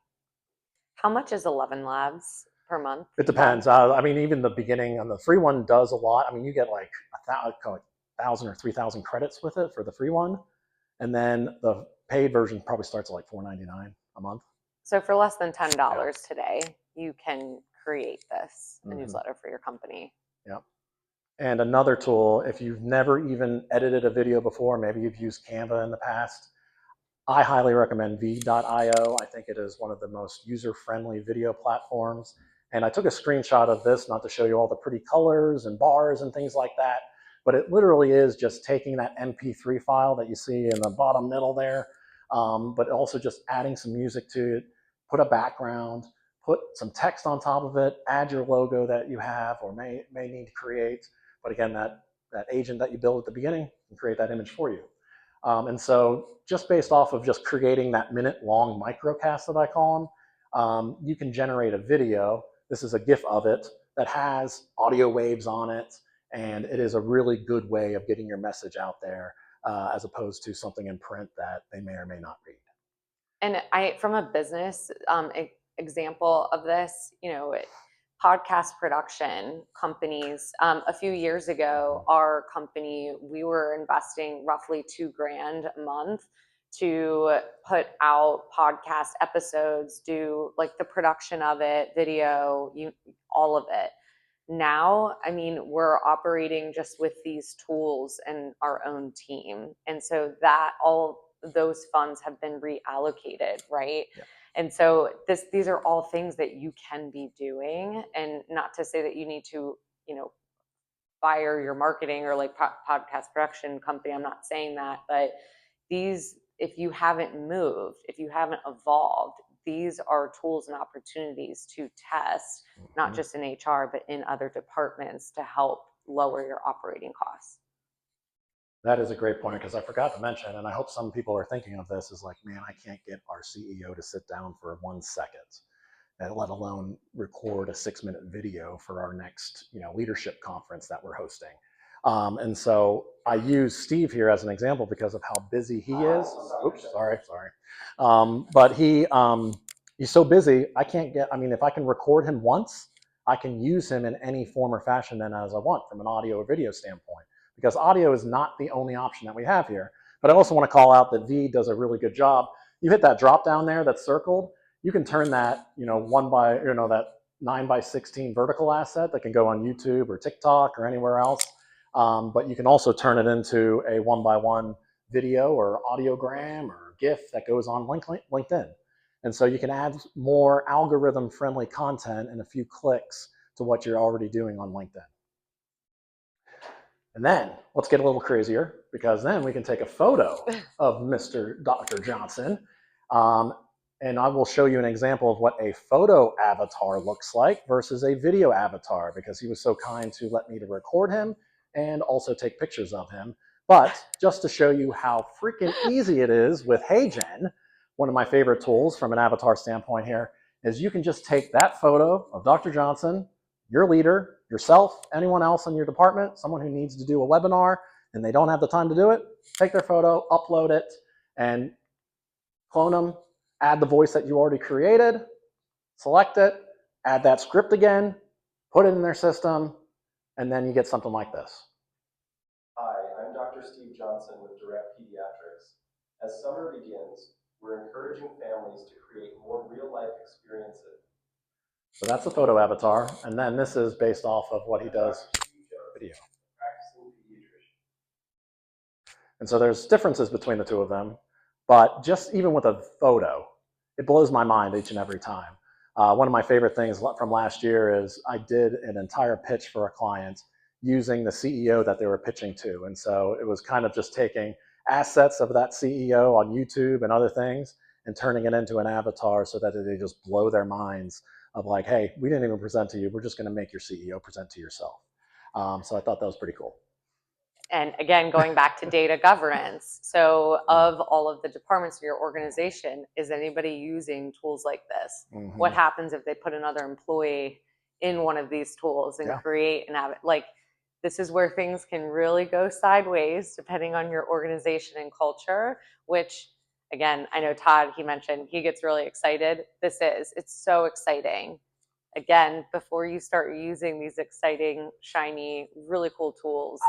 How much is 11 Labs per month? It depends. I mean, even the beginning on the free one does a lot. I mean, you get like 1,000 or 3,000 credits with it for the free one. And then the paid version probably starts at like $4.99 a month. So for less than $10 today, you can create this newsletter for your company. Yep. And another tool, if you've never even edited a video before, maybe you've used Canva in the past, I highly recommend V.io. I think it is one of the most user-friendly video platforms. And I took a screenshot of this, not to show you all the pretty colors and bars and things like that, but it literally is just taking that MP3 file that you see in the bottom middle there, but also just adding some music to it, put a background, put some text on top of it, add your logo that you have or may need to create. But again, that agent that you build at the beginning can create that image for you. And so just based off of just creating that minute-long microcast that I call them, you can generate a video. This is a GIF of it that has audio waves on it, and it is a really good way of getting your message out there. as opposed to something in print that they may or may not read. And from a business example of this, podcast production companies, a few years ago, our company, we were investing roughly $2,000 a month to put out podcast episodes, do like the production of it, video, all of it. Now, I mean, we're operating just with these tools and our own team. And so that all those funds have been reallocated, right? Yeah. And so these are all things that you can be doing, and not to say that you need to, fire your marketing or like podcast production company. I'm not saying that, but if you haven't moved, if you haven't evolved, these are tools and opportunities to test, not just in HR, but in other departments to help lower your operating costs. That is a great point, because I forgot to mention, and I hope some people are thinking of this, is like, man, I can't get our CEO to sit down for 1 second, and let alone record a 6-minute video for our next, leadership conference that we're hosting. And so I use Steve here as an example because of how busy he is. Oops, sorry. But he's so busy, I can't get, if I can record him once, I can use him in any form or fashion then as I want from an audio or video standpoint, because audio is not the only option that we have here. But I also want to call out that V does a really good job. You hit that drop down there that's circled, you can turn that, that 9:16 vertical asset that can go on YouTube or TikTok or anywhere else. But you can also turn it into a 1:1 video or audiogram or GIF that goes on LinkedIn. And so you can add more algorithm-friendly content in a few clicks to what you're already doing on LinkedIn. And then let's get a little crazier, because then we can take a photo of Mr. Dr. Johnson. And I will show you an example of what a photo avatar looks like versus a video avatar, because he was so kind to let me to record him and also take pictures of him. But just to show you how freaking easy it is with HeyGen, one of my favorite tools from an avatar standpoint here, is you can just take that photo of Dr. Johnson, your leader, yourself, anyone else in your department, someone who needs to do a webinar and they don't have the time to do it, take their photo, upload it, and clone them, add the voice that you already created, select it, add that script again, put it in their system, and then you get something like this. Hi, I'm Dr. Steve Johnson with Direct Pediatrics. As summer begins, we're encouraging families to create more real-life experiences. So that's the photo avatar, and then this is based off of what he does video. Practicing pediatrician. And so there's differences between the two of them, but just even with a photo, it blows my mind each and every time. One of my favorite things from last year is I did an entire pitch for a client using the CEO that they were pitching to. And so it was kind of just taking assets of that CEO on YouTube and other things and turning it into an avatar so that they just blow their minds of like, hey, we didn't even present to you. We're just going to make your CEO present to yourself. So I thought that was pretty cool. And again, going back to data governance. So of all of the departments of your organization, is anybody using tools like this? Mm-hmm. What happens if they put another employee in one of these tools and create an this is where things can really go sideways depending on your organization and culture, which again, I know Todd, he mentioned he gets really excited. It's so exciting. Again, before you start using these exciting, shiny, really cool tools,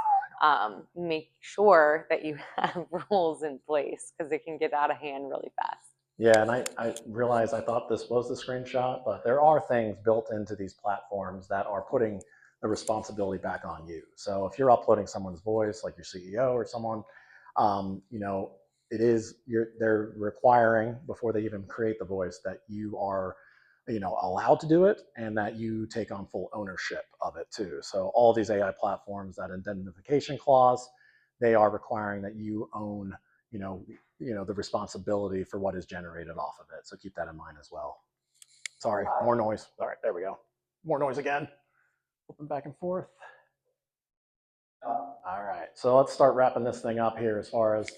make sure that you have rules in place, because it can get out of hand really fast. Yeah, and I realized I thought this was the screenshot, but there are things built into these platforms that are putting the responsibility back on you. So if you're uploading someone's voice, like your CEO or someone, they're requiring before they even create the voice that you are, allowed to do it and that you take on full ownership of it too. So all these AI platforms, that indemnification clause, they are requiring that you own, the responsibility for what is generated off of it. So keep that in mind as well. Sorry, more noise. All right, there we go. More noise again. Flipping back and forth. All right, so let's start wrapping this thing up here. As far as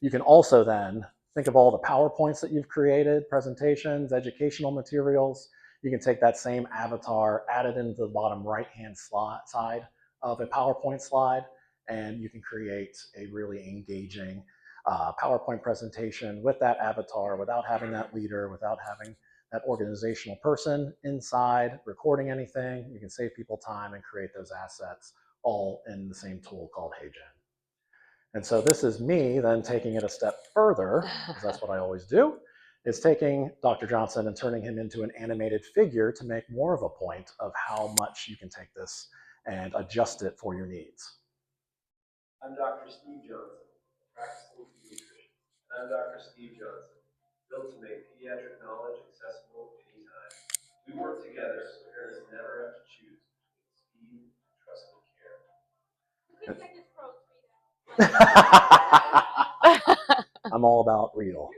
you can also then think of all the PowerPoints that you've created, presentations, educational materials. You can take that same avatar, add it into the bottom right-hand side of a PowerPoint slide, and you can create a really engaging PowerPoint presentation with that avatar without having that leader, without having that organizational person inside recording anything. You can save people time and create those assets all in the same tool called HeyGen. And so this is me then taking it a step further, because that's what I always do, is taking Dr. Johnson and turning him into an animated figure to make more of a point of how much you can take this and adjust it for your needs. I'm Dr. Steve Johnson, practicing pediatrician. I'm Dr. Steve Johnson, built to make pediatric knowledge accessible anytime. We work together so parents never have to choose between speed and trusted care. I'm all about real.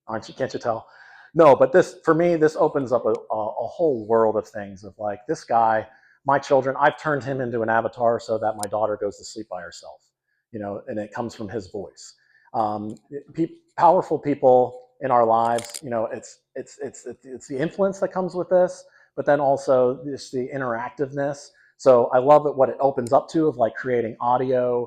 Aren't you? Can't you tell? No, but this, for me, this opens up a whole world of things of like this guy, my children, I've turned him into an avatar so that my daughter goes to sleep by herself, and it comes from his voice. Powerful people in our lives, it's the influence that comes with this, but then also just the interactiveness. So I love it, what it opens up to of like creating audio,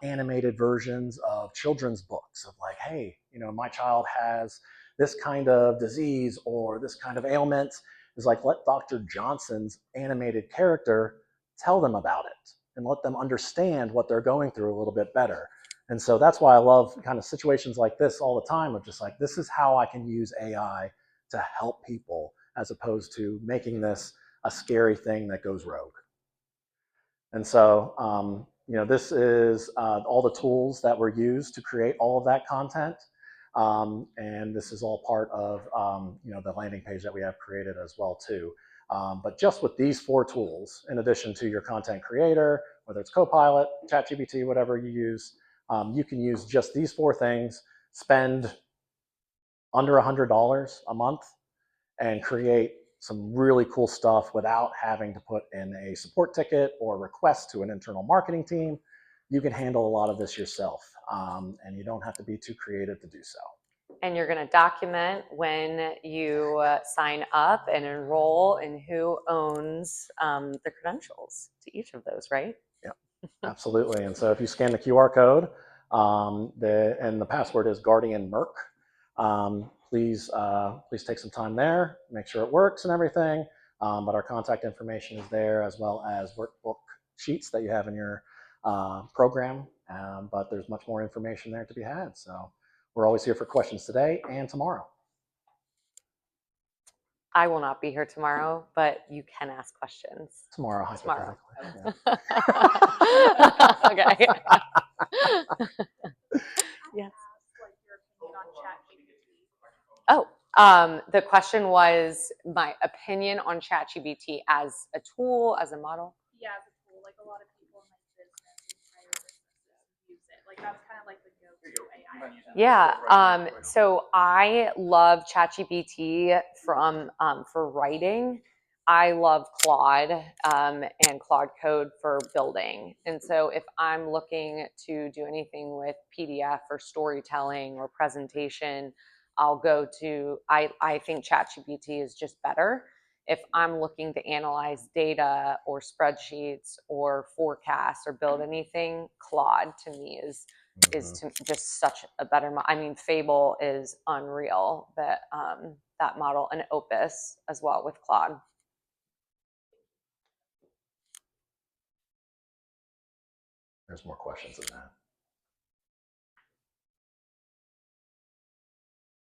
animated versions of children's books of like, hey, my child has this kind of disease or this kind of ailment. Is like, let Dr. Johnson's animated character tell them about it and let them understand what they're going through a little bit better. And so that's why I love kind of situations like this all the time of just like, this is how I can use AI to help people as opposed to making this a scary thing that goes rogue. And so, this is all the tools that were used to create all of that content. And this is all part of, the landing page that we have created as well too. But just with these 4 tools, in addition to your content creator, whether it's Copilot, ChatGPT, whatever you use, you can use just these 4 things, spend under $100 a month, and create some really cool stuff without having to put in a support ticket or request to an internal marketing team. You can handle a lot of this yourself, and you don't have to be too creative to do so. And you're going to document when you sign up and enroll and who owns the credentials to each of those, right? Yeah, absolutely. And so if you scan the QR code, and the password is Guardian Merc, please take some time there, make sure it works and everything. But our contact information is there, as well as workbook sheets that you have in your program. But there's much more information there to be had. So we're always here for questions today and tomorrow. I will not be here tomorrow, but you can ask questions. Tomorrow. Yeah. Okay. Yes. Like your opinion on ChatGPT. Oh, the question was my opinion on ChatGPT as a tool, as a model. Yeah, as a tool, like a lot of people in like business, entire businesses use it. Like that's kind of like the go-to AI. Yeah. So I love ChatGPT for writing. I love Claude and Claude Code for building. And so if I'm looking to do anything with PDF or storytelling or presentation, I'll go to, I think ChatGPT is just better. If I'm looking to analyze data or spreadsheets or forecasts or build anything, Claude to me is just such a better I mean, Fable is unreal, that model, and Opus as well with Claude. There's more questions than that.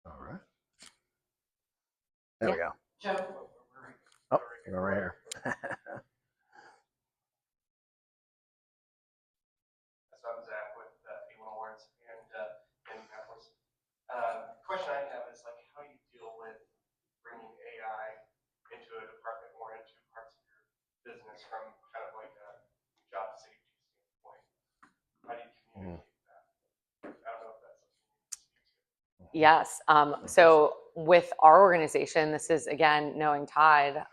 All right. There we go. Oh, you go right here. So I'm Zach with Fable Awards and in Minneapolis. Question I have is like how you deal with bringing AI into a department or into parts of your business from kind of like a job safety standpoint. How do you communicate that? I don't know if that's something you can speak to. Yes. So with our organization, this is again knowing Todd.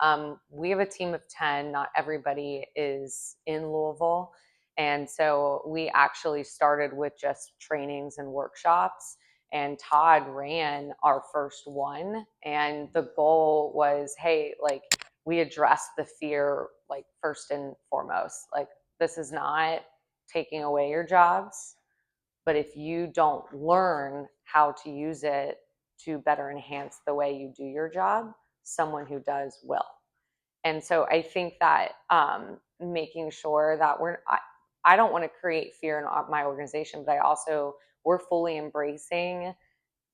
We have a team of 10. Not everybody is in Louisville, and so we actually started with just trainings and workshops. And Todd ran our first one, and the goal was, hey, like we addressed the fear, like first and foremost, like this is not taking away your jobs. But if you don't learn how to use it to better enhance the way you do your job, someone who does will. And so I think that making sure that I don't want to create fear in my organization, but we're fully embracing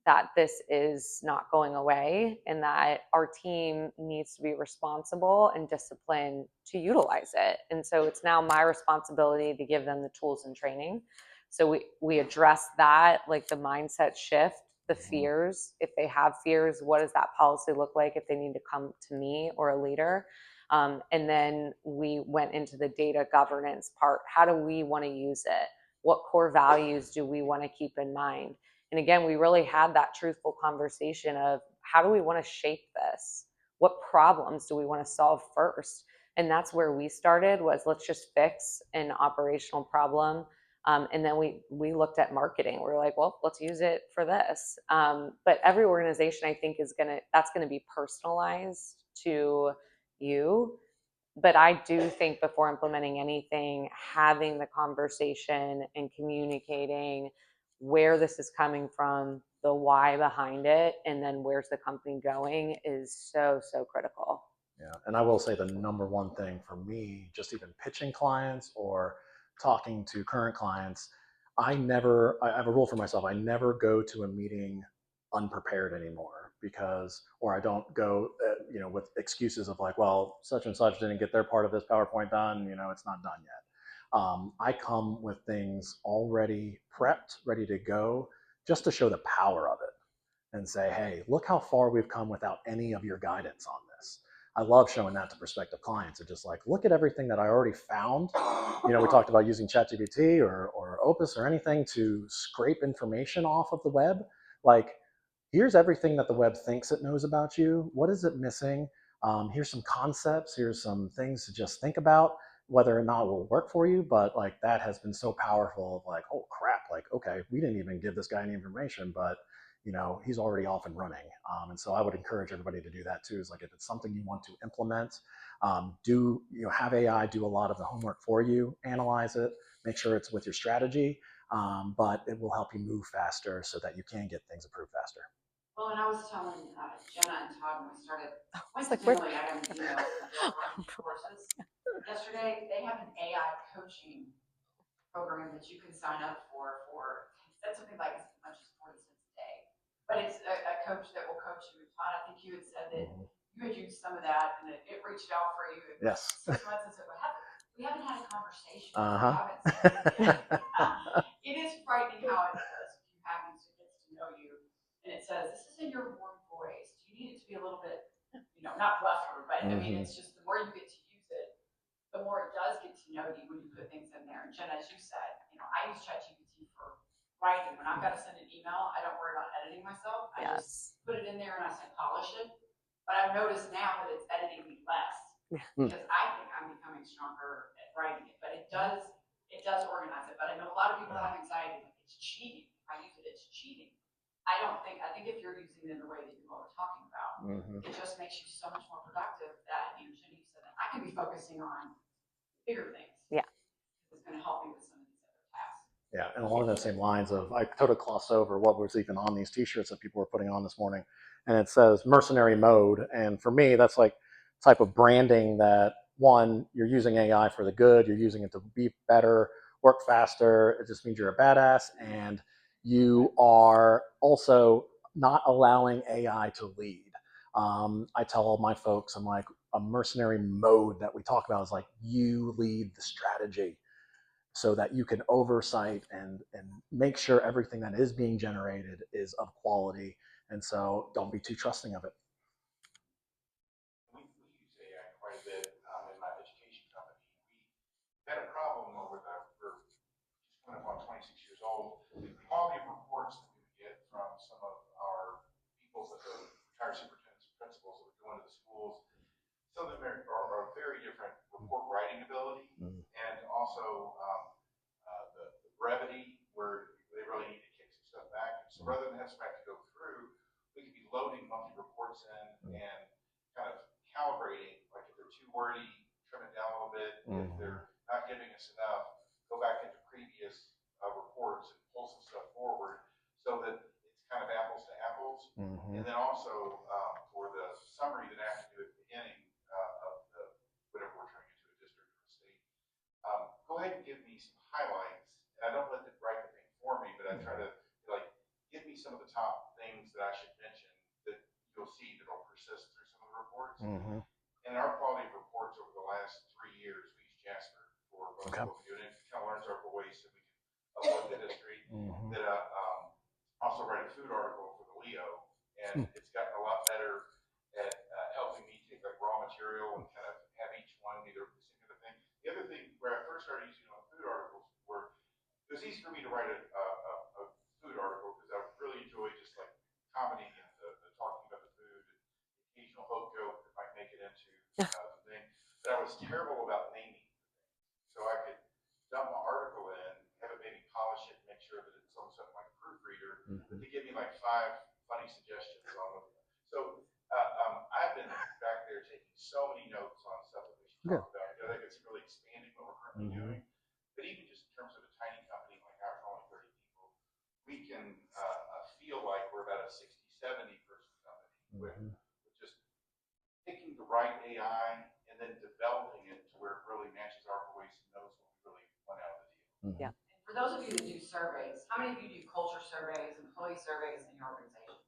that this is not going away and that our team needs to be responsible and disciplined to utilize it. And so it's now my responsibility to give them the tools and training. So we address that, like the mindset shift, the fears. If they have fears, what does that policy look like if they need to come to me or a leader? And then we went into the data governance part. How do we want to use it? What core values do we want to keep in mind? And again, we really had that truthful conversation of how do we want to shape this? What problems do we want to solve first? And that's where we started, was let's just fix an operational problem. And then we looked at marketing. We're like, well, let's use it for this. But every organization, I think, that's going to be personalized to you. But I do think before implementing anything, having the conversation and communicating where this is coming from, the why behind it, and then where's the company going is so, so critical. Yeah, and I will say the number one thing for me, just even pitching clients or talking to current clients, I have a rule for myself. I never go to a meeting unprepared anymore or I don't go, with excuses of like, well, such and such didn't get their part of this PowerPoint done, it's not done yet. I come with things already prepped, ready to go, just to show the power of it and say, hey, look how far we've come without any of your guidance on this. I love showing that to prospective clients. It's just like, look at everything that I already found. We talked about using ChatGPT or Opus or anything to scrape information off of the web. Like, here's everything that the web thinks it knows about you. What is it missing? Here's some concepts. Here's some things to just think about, whether or not it will work for you. But like, that has been so powerful of like, oh crap, like, okay, we didn't even give this guy any information, but he's already off and running. And so I would encourage everybody to do that too. Is like, if it's something you want to implement, have AI do a lot of the homework for you, analyze it, make sure it's with your strategy, but it will help you move faster so that you can get things approved faster. Well, and I was telling Jenna and Todd when we started, It's like, coincidentally, I don't, running courses. Yesterday, they have an AI coaching program that you can sign up for, that's something like as much as 40 cents a day. But it's a coach that will coach you. Todd, I think you had said that you had used some of that and it reached out for you. Yes. 6 months and said, we haven't had a conversation. Uh-huh. We haven't said it is frightening how it does. If you haven't, it gets to know you. And it says, this is in your warm voice. Do you need it to be a little bit, not rougher, but I mean, it's just the more you get to use it, the more it does get to know you when you put things in there. And Jen, as you said, I use ChatGPT for writing. When I've got to send an email, I don't worry about editing myself. I just put it in there and I say polish it. But I've noticed now that it's editing me less because I think I'm becoming stronger at writing it. But it does organize it. But I know a lot of people have anxiety. Like, it's cheating. If I use it, it's cheating. I think if you're using it in the way that you all are talking about, it just makes you so much more productive that, Jenny, you said that I can be focusing on bigger things. Yeah. It's going to help me with some of these other tasks. Yeah, and along those same lines of, I totally glossed over what was even on these t-shirts that people were putting on this morning. And it says mercenary mode. And for me, that's like type of branding that, one, you're using AI for the good, you're using it to be better, work faster. It just means you're a badass. And you are also not allowing AI to lead. I tell all my folks, I'm like, a mercenary mode that we talk about is like, you lead the strategy so that you can oversight and make sure everything that is being generated is of quality. And so don't be too trusting of it. We use AI quite a bit in my education company. We had a problem we're just coming up on 26 years old. The quality of reports that we would get from some of our people, that the retired superintendents and principals that would go into the schools, some of them are very different report writing ability, and also the brevity, where they really need to kick some stuff back. So rather than have somebody have to go through, we could be loading monthly reports in and kind of calibrating, like if they're too wordy, trim it down a little bit. If they're not giving us enough, go back into so that it's kind of apples to apples. Mhm. And then also for the summary that I have to do at the beginning of the whatever we're turning into a district or a state, go ahead and give me some highlights. And I don't let it write the thing for me, but I try to like give me some of the top things that I should mention that you'll see that'll persist through some of the reports. Mhm. And our quality of reports over the last 3 years, we use Jasper for most Okay. of what we do. And it kind of learns our voice and we can upload the history. Mhm. That also write a food article for the Leo, and it's gotten a lot better at helping me take like raw material and kind of have each one be the same kind of thing. The other thing where I first started using on food articles were it was easy for me to write a food article because I really enjoy just like comedy and the talking about the food and the occasional hope joke that might make it into the thing. But I was terrible about naming. So I could dump my article in, have it maybe polish it, make sure that it's on something like a proofreader, but they give me like 5 funny suggestions on what. So I've been back there taking so many notes on stuff that we should talk about. I think it's really expanding what we're currently doing. But even just in terms of a tiny company like ours, only 30 people, we can feel like we're about a 60, 70 person company with just picking the right AI and then developing it to where it really matches our voice and knows what we really want out of the deal. Yeah. And for those of you that do surveys, how many of you do culture surveys, employee surveys in your organization?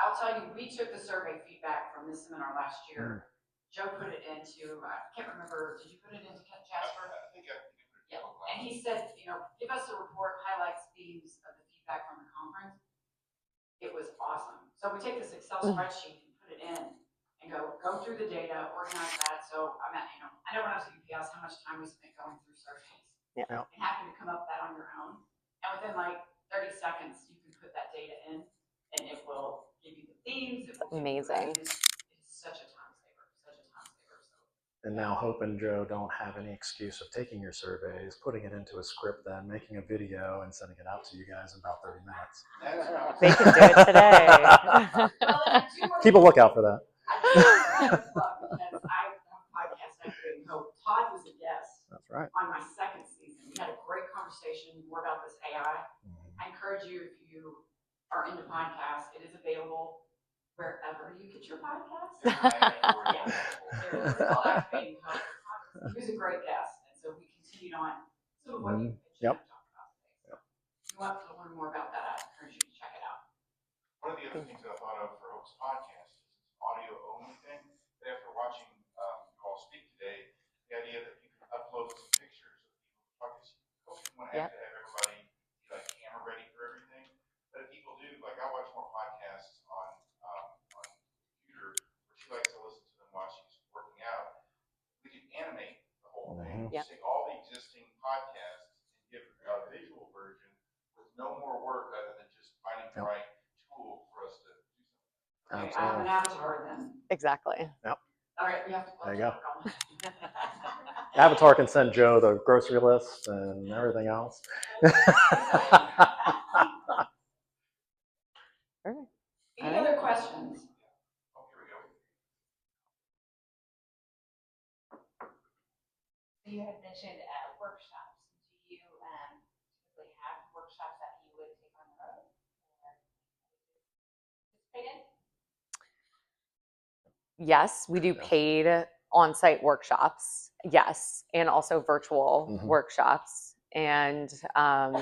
I'll tell you, we took the survey feedback from this seminar last year. Joe put it into, I can't remember, did you put it into Jasper? I think I put it Yeah, and he said, give us a report, highlights, themes of the feedback from the conference. It was awesome. So we take this Excel spreadsheet and put it in and go through the data, organize that. So I know when I was at UPS, how much time we spent going through surveys. Yeah. And having to come up with that on your own. And within like 30 seconds, you can put that data in and it will give you the themes. It will Amazing. It's such a time saver, such a time saver. So. And now Hope and Joe don't have any excuse of taking your surveys, putting it into a script, then making a video and sending it out to you guys in about 30 minutes. They can do it today. Keep a lookout for that. I have a podcast, Activating Hope. Todd was a guest. That's right. On my second season. We had a great conversation more about this AI. I encourage you, if you are into podcasts, it is available wherever you get your podcasts. Yeah. It's called Activating Hope. He was a great guest, and so we continued on some of what you talked about today. So if you want to learn more about that, I encourage you to check it out. One of the other things that I thought of for Hope's podcast is it's an audio only thing. But after watching you all speak today, the idea that you can upload some pictures of people's podcasts. Hope you want to have everybody be like camera ready for everything. But if people do, like I watch more podcasts on computer where she likes to listen to them while she's working out. We can animate the whole thing, take all the existing podcasts and give a visual version with no more work other than just finding the right tool for us to do something. Okay, I have an avatar then. Exactly. Yep. All right, we have to. There you go. Avatar can send Joe the grocery list and everything else. Any other questions? Oh, here we go. You had mentioned workshops. Do you typically have workshops that you would take on the road or participate in? Yes, we do paid on-site workshops. Yes, and also virtual workshops and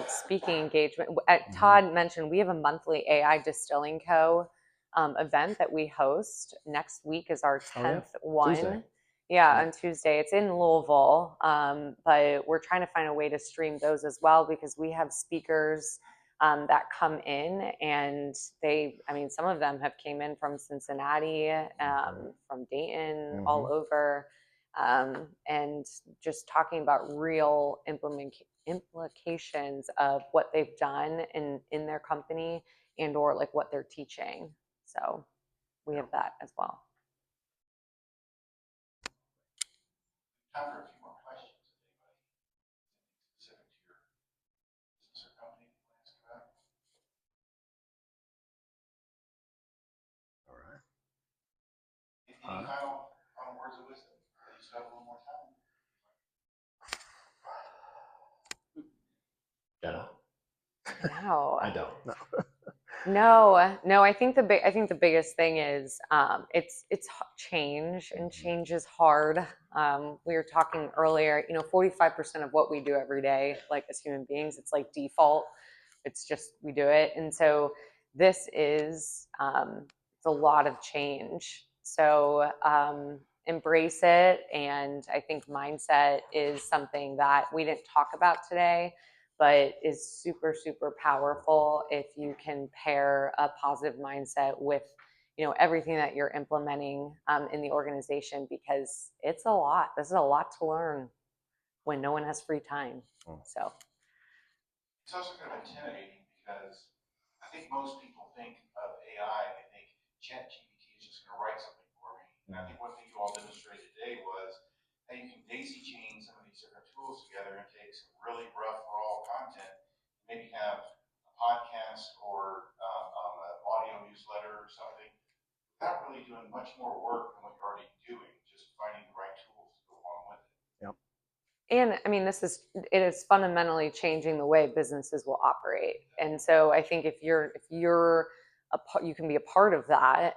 speaking engagement. Todd mentioned we have a monthly AI Distilling Co. Event that we host. Next week is our 10th one. Tuesday. Yeah, on Tuesday. It's in Louisville, but we're trying to find a way to stream those as well because we have speakers that come in and some of them have came in from Cincinnati, from Dayton, all over, and just talking about real implications of what they've done in their company and or like what they're teaching. So we have that as well. Time for a few more questions. Anybody specific to your business or company you want to ask about? All right. Any final words of wisdom? You still have a little more time. Yeah. No. I don't. No. No, I think the biggest thing is change, and change is hard. We were talking earlier, 45% of what we do every day, like as human beings, it's like default. It's just we do it, and so this is it's a lot of change. So embrace it, and I think mindset is something that we didn't talk about today, but is super, super powerful if you can pair a positive mindset with, everything that you're implementing in the organization, because it's a lot. This is a lot to learn when no one has free time. So It's also kind of intimidating because I think most people think of AI and they think ChatGPT is just going to write something for me. And I think one thing you all demonstrated today was how you can daisy chain some of these different tools together and take some really rough, raw content, maybe have a podcast or an audio newsletter or something, without really doing much more work than what you're already doing, just finding the right tools to go along with it. And I mean, it is fundamentally changing the way businesses will operate. And so I think if you're you can be a part of that,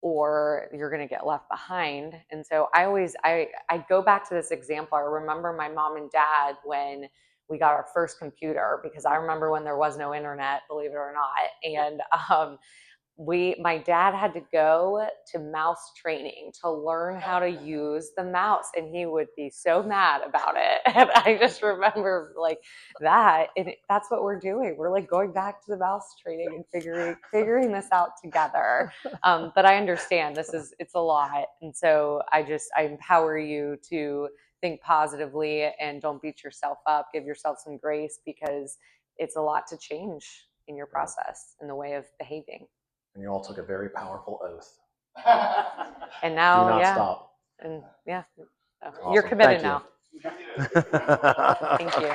or you're going to get left behind. And so I go back to this example. I remember my mom and dad when we got our first computer, because I remember when there was no internet, believe it or not. And my dad had to go to mouse training to learn how to use the mouse, and he would be so mad about it. And I just remember like that, and that's what we're doing. We're like going back to the mouse training and figuring this out together. But I understand it's a lot, and so I empower you to think positively and don't beat yourself up. Give yourself some grace, because it's a lot to change in your process and the way of behaving. And you all took a very powerful oath. And now, Do not yeah, stop. and yeah, so Awesome. you're committed Thank you. now. Thank you.